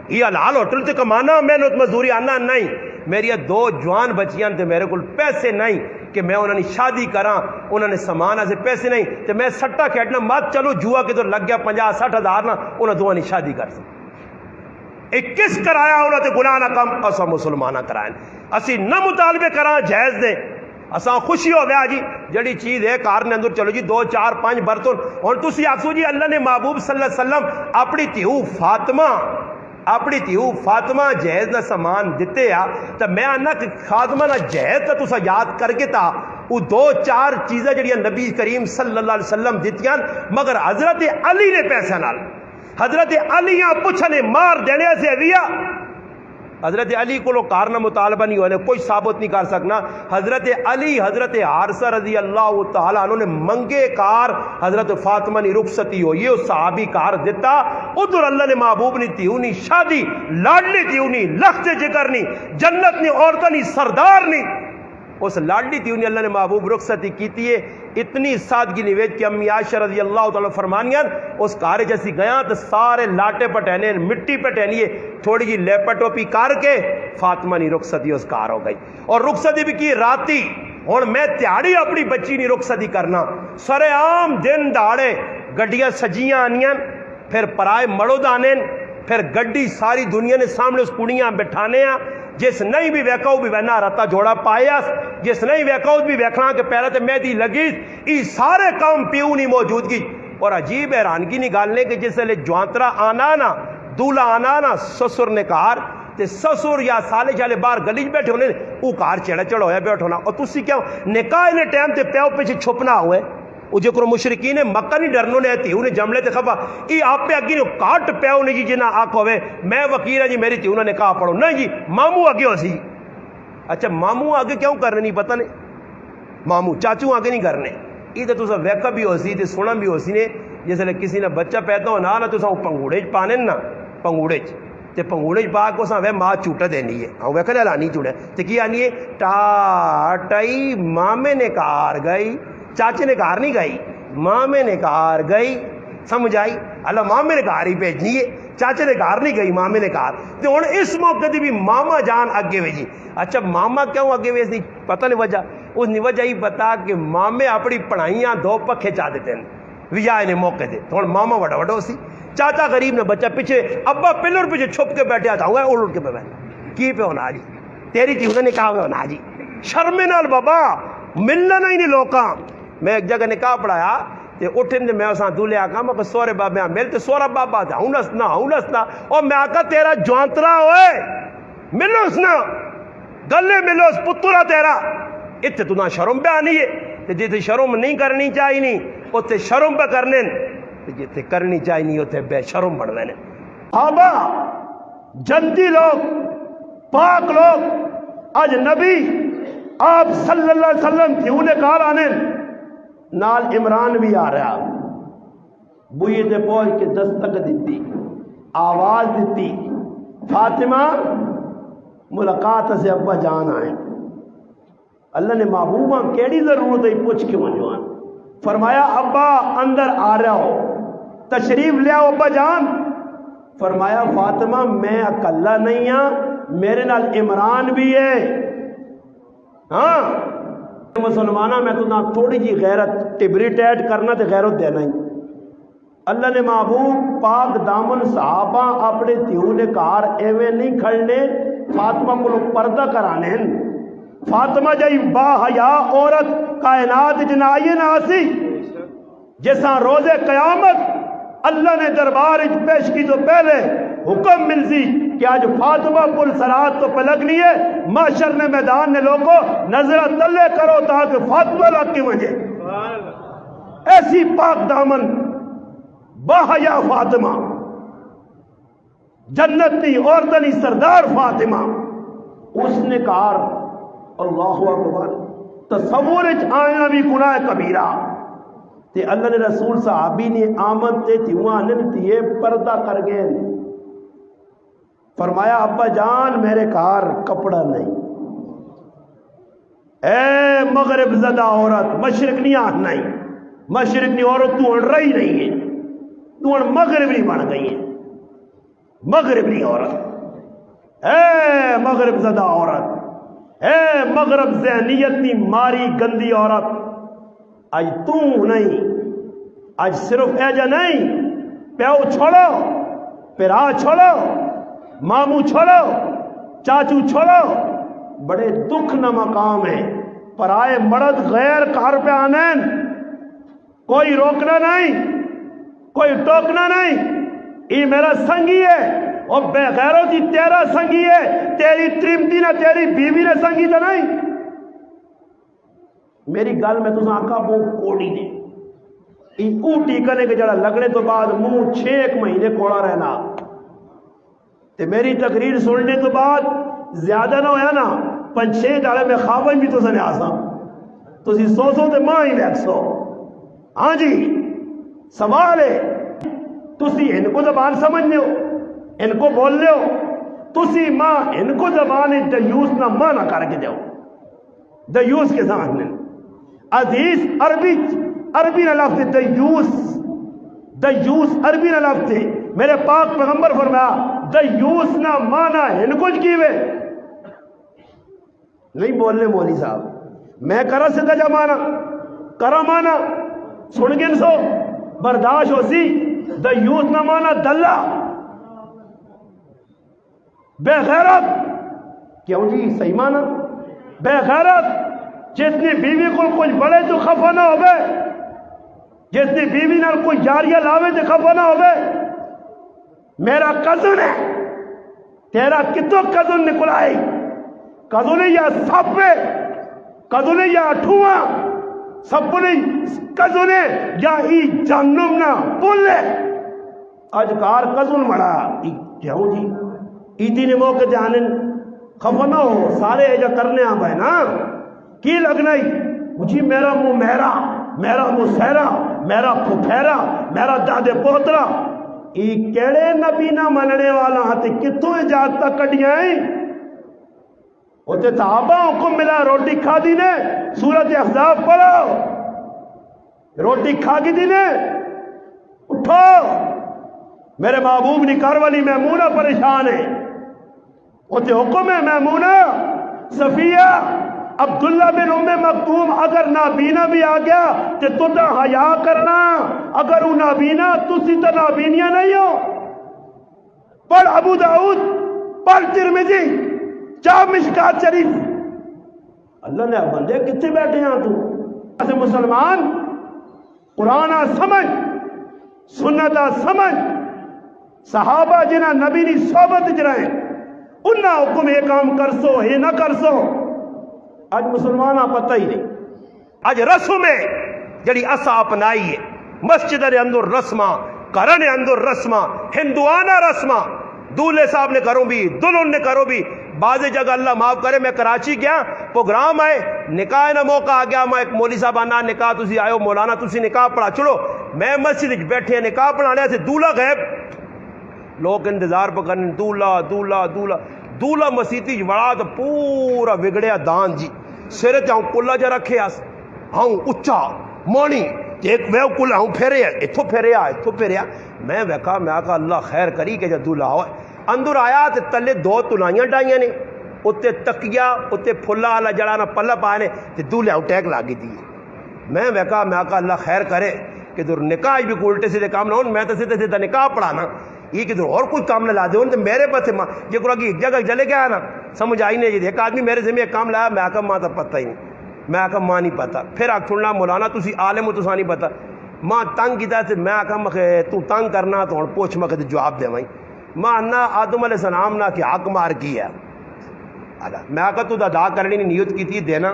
یہ حلال ہوٹل سے کمانا محنت مزدوری آنا نہیں میری 2 جوان بچیاں تے میرے کو پیسے نہیں کہ میں انہوں نے شادی کراں انہوں نے سامان سے پیسے نہیں تو میں سٹا کھیڑنا مت چلو جوا کے تو لگ گیا 50-60 ہزار نہ انہوں دونوں نے شادی کر سکتے ایک کس کرایا انہوں نے گناہ نہ کم اسا مسلمانہ کرائیں اسی نہ مطالبے کراں جائز دیں اساں خوشی ہو گیا جی جڑی چیز ہے کار نے اندر چلو جی 2 4 5 برتن اور تسی آکسو جی اللہ نے محبوب صلی اللہ علیہ وسلم اپنی تیو فاطمہ جہیز نہ سامان دیتے تو میں آنا کہ فاطمہ نہ جہیز تا تسا یاد کر کے تا وہ 2 4 چیزیں جڑیاں نبی کریم صلی اللہ علیہ وسلم دیتیاں مگر حضرت علی نے پیسہ نال حضرت علیاں پوچھنے مار دینے سے اویا حضرت علی کو لو کارنا مطالبہ نہیں ہونے کوئی ثابت نہیں کر سکنا حضرت علی حضرت حارثہ رضی اللہ تعالیٰ انہوں نے منگے کار حضرت فاطمہ نے رخصتی ہو یہ صحابی کار دیتا ادھر اللہ نے محبوب نہیں تیونی شادی لاڈلی تیونی لخت جگر نہیں جنت نہیں عورتہ نہیں سردار نہیں اس لاڈلی تیونی اللہ نے محبوب رخصتی کیتی ہے اتنی سادگی نوید کہ امی عائشہ رضی اللہ تعالیٰ فرمانیاں اس کارے جیسی گیا تو سارے لاٹے پٹینے مٹی پٹینیے تھوڑی جی لیپٹوپی کار کے فاطمہ نہیں رخصتی اس کار ہو گئی اور رخصتی بھی کی راتی اور میں تیاری اپنی بچی نہیں رخصتی کرنا سر عام دن داڑے گڈیاں سجیاں آنیاں پھر پرائے مڑو دانے پھر گڈی ساری دنیا نے سامنے اس کڑیاں بٹھانے جس نہیں بھی ویکاؤ بھی وینا رتا جوڑا پایا جس نہیں ویکاؤ بھی ویکھنا کہ پہلے تو مہدی لگی ای سارے کام پیو نہیں موجودگی اور عجیب حیرانگی نہیں گالنے کہ جس لے جوانترا آنا نا دولا آنا نا سسر نے کار تے سسر یا سالے چالے باہر گلیج بیٹھے ہونے وہ کار چڑھا چڑھا ہویا بیٹھ ہونا اور تسی کیا نکاح نے ٹائم تے پیو پیچھے چھپنا ہوئے وہ جو کرو مشرقین مکہ نہیں ڈرنو نے تیو نے جملے تے خفا ای آپ پہ اگی نے کاٹ پیو نہیں جی جنہ آنکھ ہوئے میں وکیل ہے جی میری تیو نے نکاح پڑھو نہیں جی مامو آگے ہو سی اچھا مامو آگے کیوں کرنے نہیں پتہ نہیں مامو چاچو آگے نہیں کرنے یہ تو تسا ویکا بھی ہو سی تے سونا بھی ہو سی نے جس لئے کسی نے بچہ پیدا ہونا نا تو سا پنگوڑے پانے نا پنگوڑے تے پنگوڑے پا کے اساں وے ماں چوٹا دینی ہے ہاں وے کنے لانی چوڑے تے کی آنی ہے ٹاٹائی مامے نے کار گئی چاچے نے کار نہیں گئی مامے نے کار گئی سمجھ آئی اللہ مامے نے کار ہی بھیجنی ہے چاچے نے کار نہیں گئی مامے نے کار تے ہن اس موقع دی بھی ماما جان اگے ویجی اچھا ماما کیوں اگے ویجی پتہ نہیں وجہ اس نے وجہ ہی بتا کہ مامے اپنی پڑھائیاں دو پکھے چا دیتے ہیں وجائے نے موقع دے تو ماما وڈا وڈا سی چاچا غریب نے بچہ پیچھے ابا پلر پیچھے چھپ کے بیٹھا تھا اڑ کے پہ بیٹھا کی پہ ہونا جی تیری تھی انہیں نکاح میں ہونا جی شرم نال بابا ملنا نہیں لوکاں میں ایک جگہ نکاح پڑھایا تے اٹھن دے میں اساں دولے آکا میں سورے بابے مل تے سورا بابا تھا ہونس نہ اور میں آکا تیرا جوانترا ہوئے ملو اس نا گلے ملو اس پترا تیرا اتنے تو نہ شرم پہ آنی ہے تے جیتے شرم نہیں کرنی چاہیے نہیں اتنے شرم پہ کرنے جیتے کرنی چاہیے نہیں اتنے بے شرم بڑھ رہے آبا جنتی لوگ پاک لوگ اج نبی آپ صلی اللہ علیہ وسلم کیوں نے کہا آنے نال عمران بھی آ رہا بوئے دے پہنچ کے دستک دیتی آواز دیتی فاطمہ ملاقات سے ابا جان آئے اللہ نے محبوبہ کیڑی ضرورت ہے پوچھ کے منجوان فرمایا ابا اندر آ رہا ہو تشریف لے آؤ ابا جان فرمایا فاطمہ میں اکلا نہیں ہوں میرے نال عمران بھی ہے ہاں مسلمانہ میں تو نہ تھوڑی جی غیرت ٹبری ٹیٹ کرنا تے غیرت دینا ہی اللہ نے محبوب پاک دامن صحابہ اپنے تیوں نے کار ایویں نہیں کھڑنے فاطمہ کو پردہ کرانے فاطمہ جائی با حیا عورت کائنات جنائی ناسی جیسا روز قیامت اللہ نے دربار پیش کی تو پہلے حکم ملزی کہ آج فاطمہ پل سرات تو پلک لیے معاشر نے میدان نے لوگوں نظرہ تلے کرو تاکہ فاطمہ لگ کی وجہ ایسی پاک دامن باحیا فاطمہ جنتی عورتنی سردار فاطمہ اس نے کار اللہ اکبر تصور آئنا بھی گناہ کبیرہ تے اللہ نے رسول صحابی نے آمد تے تھی وہاں ننتیے پردہ کر گئے فرمایا ابا جان میرے کار کپڑا نہیں اے مغرب زدہ عورت مشرق نہیں آنا نہیں مشرق نہیں عورت تو اڑ رہی نہیں ہے تو اڑ مغرب نہیں بن گئی ہے مغرب نہیں عورت اے مغرب زدہ عورت اے مغرب ذہنیت نہیں ماری گندی عورت آج تو نہیں آج صرف ایجا نہیں پیو چھوڑو پیرا چھوڑو مامو چھوڑو چاچو چھوڑو بڑے دکھ نہ مقام ہے پرائے مرد غیر کار پہ آنے کوئی روکنا نہیں کوئی ٹوکنا نہیں یہ میرا سنگی ہے اور بے غیروں کی تیرا سنگی ہے تیری ترمتی نہ تیری بیوی نے سنگی تو نہیں میری گل میں تو آقا وہ کوڑی نے اوٹی کرنے کے جڑا لگنے تو بعد منہ 6 مہینے کوڑا رہنا تے میری تقریر سننے تو بعد زیادہ نہ ہویا نا 5-6 ڈالے میں خوابیں بھی تو سنے آسا تو سی سو تے ماں ہی بیک سو ہاں جی سوال ہے تسی ان کو زبان سمجھنے ہو ان کو بولنے ہو تسی ماں ان کو زبان دیوس نہ ماں نہ کر کے جاؤ دیوس کے سامنے عزیز عربی نہ لفظ دیوس عربی نہ لفظ میرے پاک پیغمبر فرمایا دیوس نہ مانا ان کچھ کیوے نہیں بولنے مولی صاحب میں کرا سکا جا مانا کرا مانا سن گن سو برداشت ہو سی دیوس نہ مانا دلہ بے غیرت کیوں جی صحیح مانا بے غیرت جتنی بیوی کو کچھ بڑے تو خفا نہ ہو گئے جتنی بیوی نہ کوئی جاریہ لاوے تو خفا نہ ہو گئے میرا کزن ہے تیرا کتوں کزن نکلائی کزن یا سب کزن یا اٹھواں سب نہیں کزن یا ای جہنم نہ بولے آج کار کزن مڑا کیوں جی ایدی نے موقع جانے خفا نہ ہو سارے ایجا کرنے آ بھائی نا کی لگنا ہی مجھے میرا منہ میرا منہ سہرا میرا پھپھیرا میرا دادے پوترا کیڑے نبی نہ مننے والا تے کتوں اجازت کڈیاں اتنے صحابہ حکم ملا روٹی کھا دی نے سورت احزاب پڑھو روٹی کھا کی دی نے اٹھو میرے محبوب نکار والی میمونہ پریشان ہے اتنے حکم ہے میمونہ صفیہ عبداللہ بن ام مکتوم اگر نابینا بھی آ گیا تو تا حیا کرنا اگر وہ نابینا تسی تو نابینیاں نہیں ہو پڑھ ابو داؤد پڑھ ترمذی چاہ مشکات شریف اللہ نے بندے کتنے بیٹھے ہیں تو ایسے مسلمان قرآن سمجھ سنت سمجھ صحابہ جنہ نبی نی صحبت جرائیں انہا حکم یہ کام کرسو یہ نہ کرسو آج مسلمان پتہ ہی نہیں آج رسم ہے جڑی اسا اپنائی ہے مسجد نے اندر رسمہ کرنے اندر رسمہ ہندوانہ رسمہ دولے صاحب نے کروں بھی دلہن نے کرو بھی بعض جگہ اللہ معاف کرے میں کراچی گیا پروگرام آئے نکاح نہ موقع آ گیا میں ایک مولوی صاحب آنا نکاح تسی آئے ہو مولانا تسی نکاح پڑھا چلو میں مسجد بیٹھے ہیں نکاح پڑھانے سے دولہ غیب لوگ انتظار پکڑنے دولہ دولہ دولہ دولہ مسیتی وڑا تو پورا بگڑیا دان جی سرے جاؤں کلا جا رکھے آس ہاں اچھا مانی ایک ویو کلا ہوں پھیرے اتھو پھیرے میں ویکھا میں آکا اللہ خیر کری کہ جب دولہ ہوئے اندر آیا تے تلے دو تلائیاں ڈائیاں نے اتے تکیا اتے پھلا والا جڑانا پلہ پائے نے تے دولے ٹیک لاگی دی میں ویکھا میں آکا اللہ خیر کرے کہ در نکاح بھی کوئی الٹے سیدھے کام نہ ہون میں تو سیدھے سیدھے نکاح پڑھانا یہ کہ اور کوئی کام نہ لا دے تو میرے پاس یہ کو ایک جگہ چلے گیا نا سمجھ آئی نہیں جی ایک آدمی میرے ذمہ ایک کام لایا میں آکا ماں تو پتہ ہی نہیں میں آکا ماں نہیں پتا پھر آ چھوڑنا مولانا تسی عالم ہو تسا نہیں پتا ماں تنگ کیتا سے میں آکا مکھے تو تنگ کرنا تو ہوں پوچھ مکھے تو جواب دے وہیں ماں انا آدم علیہ السلام نا کہ حق مار کی ہے میں آکا تو ادا کرنی نہیں نیت کی تھی دینا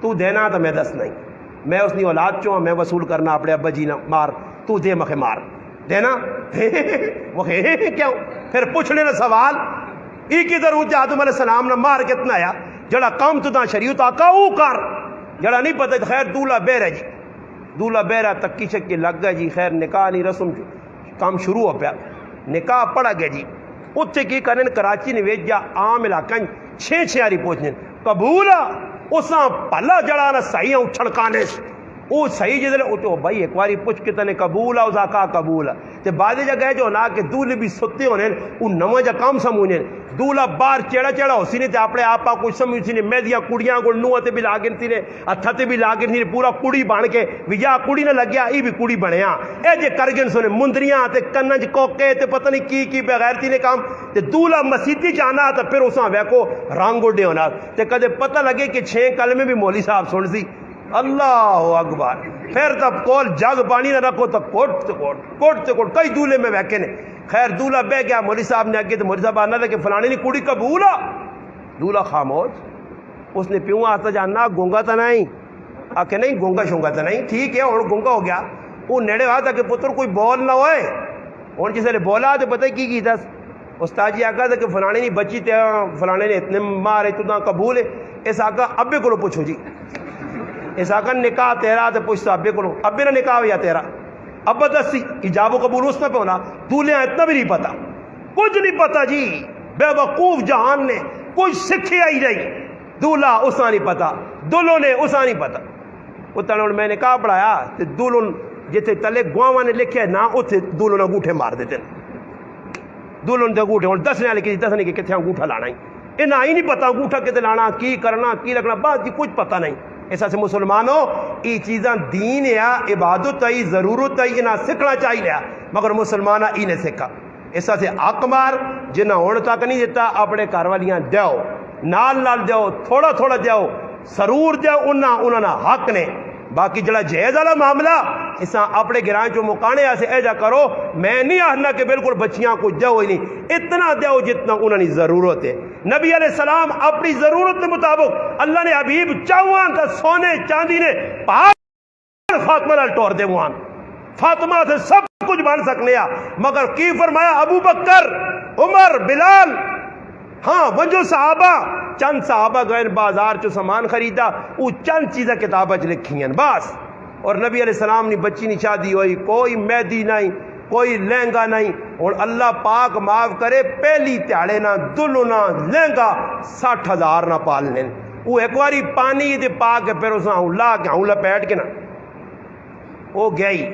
تو دینا تو میں دس نہیں میں اس نے اولاد چوں میں وصول کرنا اپنے ابا جی نا مار تو دے مکھے مار دینا کیوں پھر پوچھنے نا سوال ایک ادھر ہوں آدم علیہ السلام نے مار کتنا آیا جڑا کام تو شریعت آقا او کر جڑا نہیں پتہ خیر دولہ بیر ہے جی دولہ بیر ہے تکی شکی لگ گیا جی خیر نکاح نہیں رسم کام شروع ہو پیا نکاح پڑا گیا جی اتنے کی کرنے کراچی نے ویج جا عام علاقہ چھ آری پوچھنے قبول اساں پہلا جڑا نا صحیح ہوں چھڑکانے وہ صحیح جدے او بھائی ایک باری پوچھ کے تنے قبول ہے اسا کا قبول ہے تے بعد جگہ جو نا کہ دولے بھی ستے ہونے او نواں جا کام سمجھنے دولہ بار چیڑا چیڑا ہو سی نے تے اپنے آپا کچھ سمجھ سی نے میدیاں کڑیاں کو نوہ تے بھی لاگن سی نے ہتھا تے بھی لاگن سی نے پورا کڑی بن کے ویا کڑی نہ لگیا ای بھی کڑی بنیا اے جے کرگن سنے مندریاں تے کنج کوکے تے پتہ نہیں کی بغیرتی نے کام تے دولہ مسیتی جانا تے پھر اساں ویکھو رنگ اڈے ہونا تے کدے پتہ لگے کہ 6 کلمے بھی مولوی صاحب سن سی اللہ اکبر پھر تب کول جگ پانی نہ رکھو تو کوٹ کئی دولے میں بیٹھے نے خیر دولہ بہ گیا مولوی صاحب نے آگے تو مولوی صاحب آنا تھا کہ فلانے نہیں کڑی قبول آ دولہ خاموش اس نے پیوں آتا جاننا گونگا تو نہیں آ کے نہیں گونگا شونگا تو نہیں ٹھیک ہے اور گونگا ہو گیا وہ نیڑے ہوا تھا کہ پتر کوئی بول نہ ہوئے اور جسے نے بولا تو پتہ کی تھا استاد جی آگا تھا کہ فلانے نہیں بچی تے فلانے نے اتنے مارے تو قبول ہے اس آگا ابے کو پوچھو جی اس آقا نکاح تیرا تو پوچھتا ابے کو ابے نے نکاح یا تیرا ابا دسی ایجاب و قبول اس میں پہ ہونا دولہاں اتنا بھی نہیں پتا کچھ نہیں پتا جی بے وقوف جہان نے کچھ سکھے آئی رہی دولہا اسا نہیں پتا دلوں نے اسا نہیں پتا اتنا میں نکاح پڑھایا تو دلوں جتنے تلے گواواں نے لکھے نہ اتنے دلوں نے انگوٹھے مار دیتے دلوں نے انگوٹھے اور دسنے والے کی دسنے کہ کتنے انگوٹھا لانا ہی انہیں ہی نہیں پتا انگوٹھا کتنے لانا کی کرنا کی لگنا بس جی کچھ پتا نہیں ایسا سے مسلمانوں یہ چیزاں دین یا عبادت ہے ضرورت ہے انہیں سکھنا چاہیے مگر مسلمانہ ہی نے سکھا ایسا سے حق مار جنہیں ہونے تک نہیں دیتا اپنے گھر والیاں دیو نال دیو تھوڑا تھوڑا دیو ضرور دیو انہوں نے حق نے باقی جڑا جہیز والا معاملہ اساں اپنے گرائیں جو مکانے ایسے ایجا کرو میں نہیں آہنا کہ بالکل بچیاں کو دیو ہی نہیں اتنا دیو جتنا انہوں نے ضرورت ہے نبی علیہ السلام اپنی ضرورت کے مطابق اللہ نے حبیب چاہوان تھا سونے چاندی نے پہاڑ فاطمہ لال ٹور دے وہاں فاطمہ سے سب کچھ بن سکنے مگر کی فرمایا ابو بکر عمر بلال ہاں وجو صحابہ چند صحابہ گئے بازار چو سامان خریدا وہ چند چیزیں کتابیں لکھی ہیں بس اور نبی علیہ السلام نے بچی نہیں شادی ہوئی کوئی مہدی نہیں کوئی لہنگا نہیں. اور اللہ پاک معاف کرے پہلی تیاڑے نہ دلو نہ لہنگا 60,000 نہ پالنے. وہ ایک باری پانی دے پا کے پھر اس لا کے لپیٹ کے نا وہ گئی.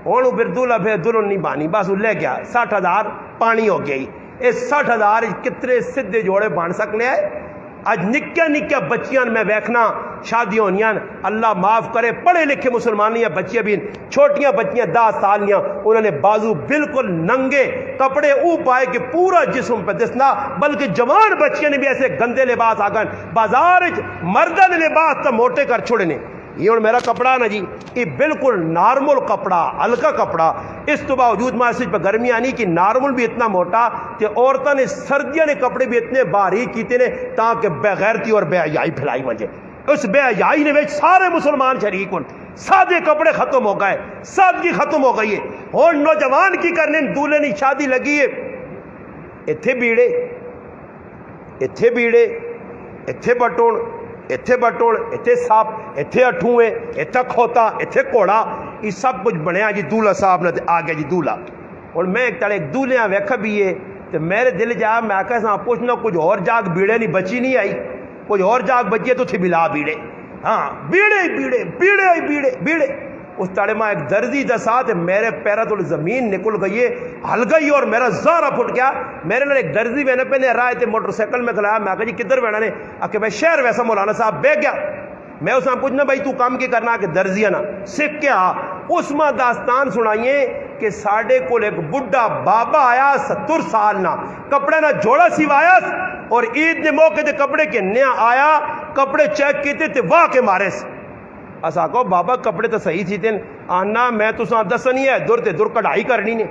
ہوں پھر دلہا پھر دلہن نہیں پانی بس وہ لے گیا 60,000 پانی ہو گئی. اس 60,000 کتنے سدھے جوڑے بن سکنے ہیں. اج نکیا نکیا بچیاں میں ویکھنا شادی ہونیاں اللہ معاف کرے پڑھے لکھے مسلمانیاں بچیاں بھی چھوٹیاں بچیاں 10 سالیاں انہوں نے بازو بالکل ننگے کپڑے او پائے کہ پورا جسم پہ دسنا. بلکہ جوان بچیاں نے بھی ایسے گندے لباس آگن بازار مردہ نے لباس تو موٹے کر چھوڑنے. یہ میرا کپڑا نا جی یہ بالکل نارمل کپڑا ہلکا کپڑا. اس تو باوجود مسجد پہ گرمی آنی کہ نارمل بھی اتنا موٹا کہ عورتوں نے سردیاں نے کپڑے بھی اتنے باریک کیتے نے تاکہ بے غیرتی اور بے حیائی پھیلائی وجے. اس بے حیائی نے سارے مسلمان شریک ہوں. سادے کپڑے ختم ہو گئے سادگی ختم ہو گئی ہے. اور نوجوان کی کرنے دولہے کی شادی لگی ہے اتھے بیڑے اتھے بیڑے اتھے بٹون اتھے بٹوڑ اتھے سپ اتھے اٹھوئے اتھے کھوتا اتھے کوڑا. یہ سب کچھ بنیا جی دولہا صاحب نے آ گیا جی دولہا. اور میں ایک تڑے ایک دولہیاں ویکھا بھی ہے تو میرے دل جا میں آکھا پوچھنا کچھ اور جاگ بیڑے نہیں بچی نہیں آئی کچھ اور جاگ بچی ہے تو تھی بلا بیڑے. ہاں بیڑے بیڑے بیڑے آئی بیڑے بیڑے. اس تڑے میں ایک درزی دسا تو میرے پیرا تو زمین نکل گئی ہے ہل گئی اور میرا زارہ پھٹ گیا. میرے لئے ایک درزی میں نے پہنے رائے تھے موٹر سائیکل میں کھلایا. میں کہا جی کدھر بیٹھا نے کہ میں شہر ویسا مولانا صاحب بے گیا. میں اس میں پوچھنا بھائی تو کام کی کرنا کہ درزی ہے نا سکھ کیا. اس میں داستان سنائیے کہ ساڑھے کو ایک بڈھا بابا آیا 70 سال نہ کپڑے نہ جوڑا سیوایا اور عید نے موقع دے کپڑے کے نیا آیا کپڑے چیک کیتے تھے واہ کے مارے سے. اسا کو بابا کپڑے تو صحیح تھی تین آنا میں تو ساں دسنی ہے دور تے دور کڑھائی کرنی نے.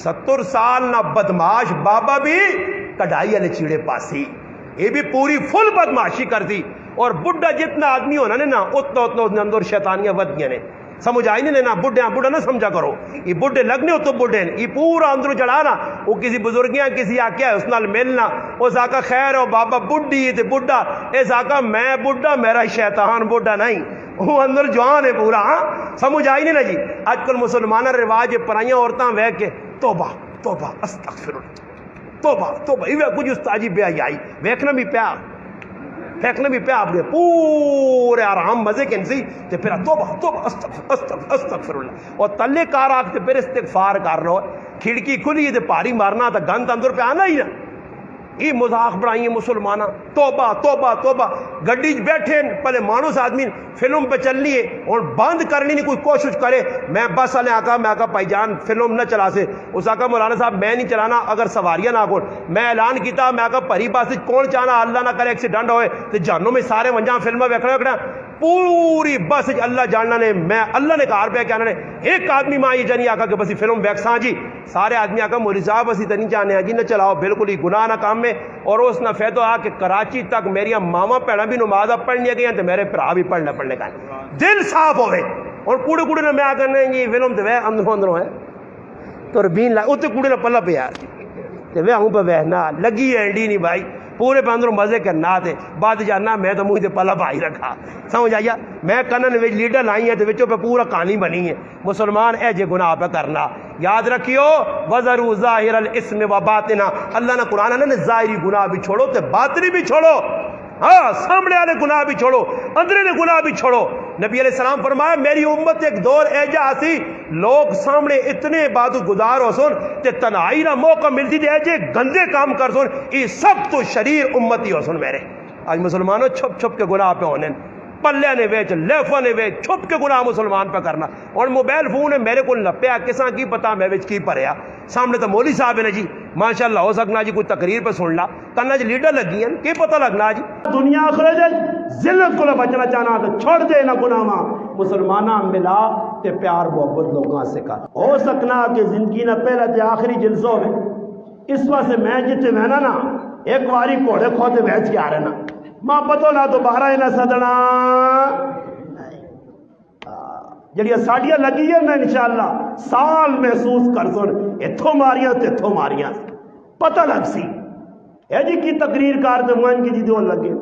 70 سال نہ بدماش بابا بھی کڑھائی والے چیڑے پاسی یہ بھی پوری فل بدماشی کر دی. اور بڈھا جتنا آدمی ہونا نے نا اتنا اتنا اندر شیطانیاں ود گیا نے. سمجھ آئی نہیں نا بڈھے بڈھا نہ سمجھا کرو یہ بڈھے لگنے ہو تو بڈھے یہ پورا اندر چڑھانا وہ کسی بزرگیاں کسی آکیا اس نال ملنا اس آقا خیر ہو بابا بڈھی تے بڈھا اس آقا میں بڈھا میرا شیطان بڈھا نہیں وہ اندر جوان ہے پورا. ہاں سمجھ آئی نہیں نا جی. آج کل مسلمانہ رواج پرائیاں عورتاں وے کے توبہ توبہ استغفر اللہ توبہ توبہ یہ کچھ استاجی بے حیائی ویکھنا بھی پیا پھینکنا بھی پیا آپ کے پورے آرام مزے کے انسی تے پھر توبہ توبہ استغفر اللہ اور تلے کار آکھ تے پھر استغفار کر رہو. کھڑکی کھلی تے پاری مارنا تا گند اندر پہ آنا ہی نا. یہ مذاق بنائی مسلمانہ توبہ توبہ توبہ. گڈی بیٹھے پہلے مانوس آدمی فلم پہ چلنی ہے اور بند کرنی نہیں کوئی کوشش کرے. میں بس والے آقا میں آقا بھائی جان فلم نہ چلا سے. اس آقا مولانا صاحب میں نہیں چلانا اگر سواریاں نہ کون. میں اعلان کیتا میں آقا پری بس کون چاہنا اللہ نہ کرے ایکسیڈنٹ ہوئے تو جانوں میں سارے ونجاں فلمیں ویکھنا ویکھنا پوری بس اللہ جاننا نے میں اللہ نے کہا پہ کہنا نے ایک آدمی ماں یہ جانی آقا کہ بس فلم ویکساں جی سارے آدمی آقا مولی صاحب اسی تو نہیں چاہنے ہیں جی نہ چلاؤ بالکل ہی گناہ نہ کام میں. اور اس نہ فیدو آ کہ کراچی تک میری ماما پیڑا بھی نمازہ پڑھنی گئی تو میرے پرا بھی پڑھنے کا دل صاف ہوئے. اور کوڑے کوڑے نے میں آ کرنے جی فلم تو وہ اندروں اندروں ہے تو ربین لا اتنے کوڑے نے پلہ پہ یار تو وہ ہوں پہ وہنا لگی ہے انڈی نہیں بھائی پورے پہ اندروں مزے کرنا تھے بعد جاننا میں تو منہ سے پلہ پائی رکھا. سمجھ آئیا میں کنن وچ لیڈر لائی ہے تو وچوں پہ پورا کہانی بنی ہے. مسلمان اے جے گناہ پہ کرنا یاد رکھیو وَذَرُوا ظَاهِرَ الْإِثْمِ وَبَاطِنَهُ. اللہ نے قرآن نے ظاہری گناہ بھی چھوڑو تے باطنی بھی چھوڑو. ہاں سامنے والے گناہ بھی چھوڑو اندرے نے گناہ بھی چھوڑو. نبی علیہ السلام فرمایا میری امت ایک دور ایجا آسی لوگ سامنے اتنے عبادت گزار ہو سن تے تنہائی نہ موقع ملتی تے ایجے گندے کام کر سن یہ سب تو شریر امتی ہو سن میرے. آج مسلمانوں چھپ چھپ کے گناہ پہ ہونے پلے نے ویچ لیفا نے ویچ چھپ کے گناہ مسلمان پہ کرنا. اور موبائل فون ہے میرے کو لپیا کساں کی پتا میں وچ کی پریا سامنے تو مولوی صاحب ہے نا جی ماشاءاللہ ہو سکنا جی کوئی تقریر پہ سن لا کنا جی لیڈر لگی ہیں کی پتہ لگنا جی دنیا آخرت ذلت کو بچنا چاہنا تو چھوڑ دے نہ گناہ مسلمانہ ملا تے پیار محبت لوگاں سے کر. ہو سکنا کہ زندگی نہ پہلے تے آخری جلسوں میں اس واسطے میں جتے میں نا ایک واری گھوڑے کھوتے بیچ کے آ رہے نا ماں پتو نہ دوبارہ نہ سدنا جڑیاں ساڑیاں لگی ہیں نا انشاءاللہ سال محسوس کر سن اتھوں ماریاں تے اتھوں ماریاں پتہ لگ سی اے جی کی تقریر کار تے موین کی جی دیون لگے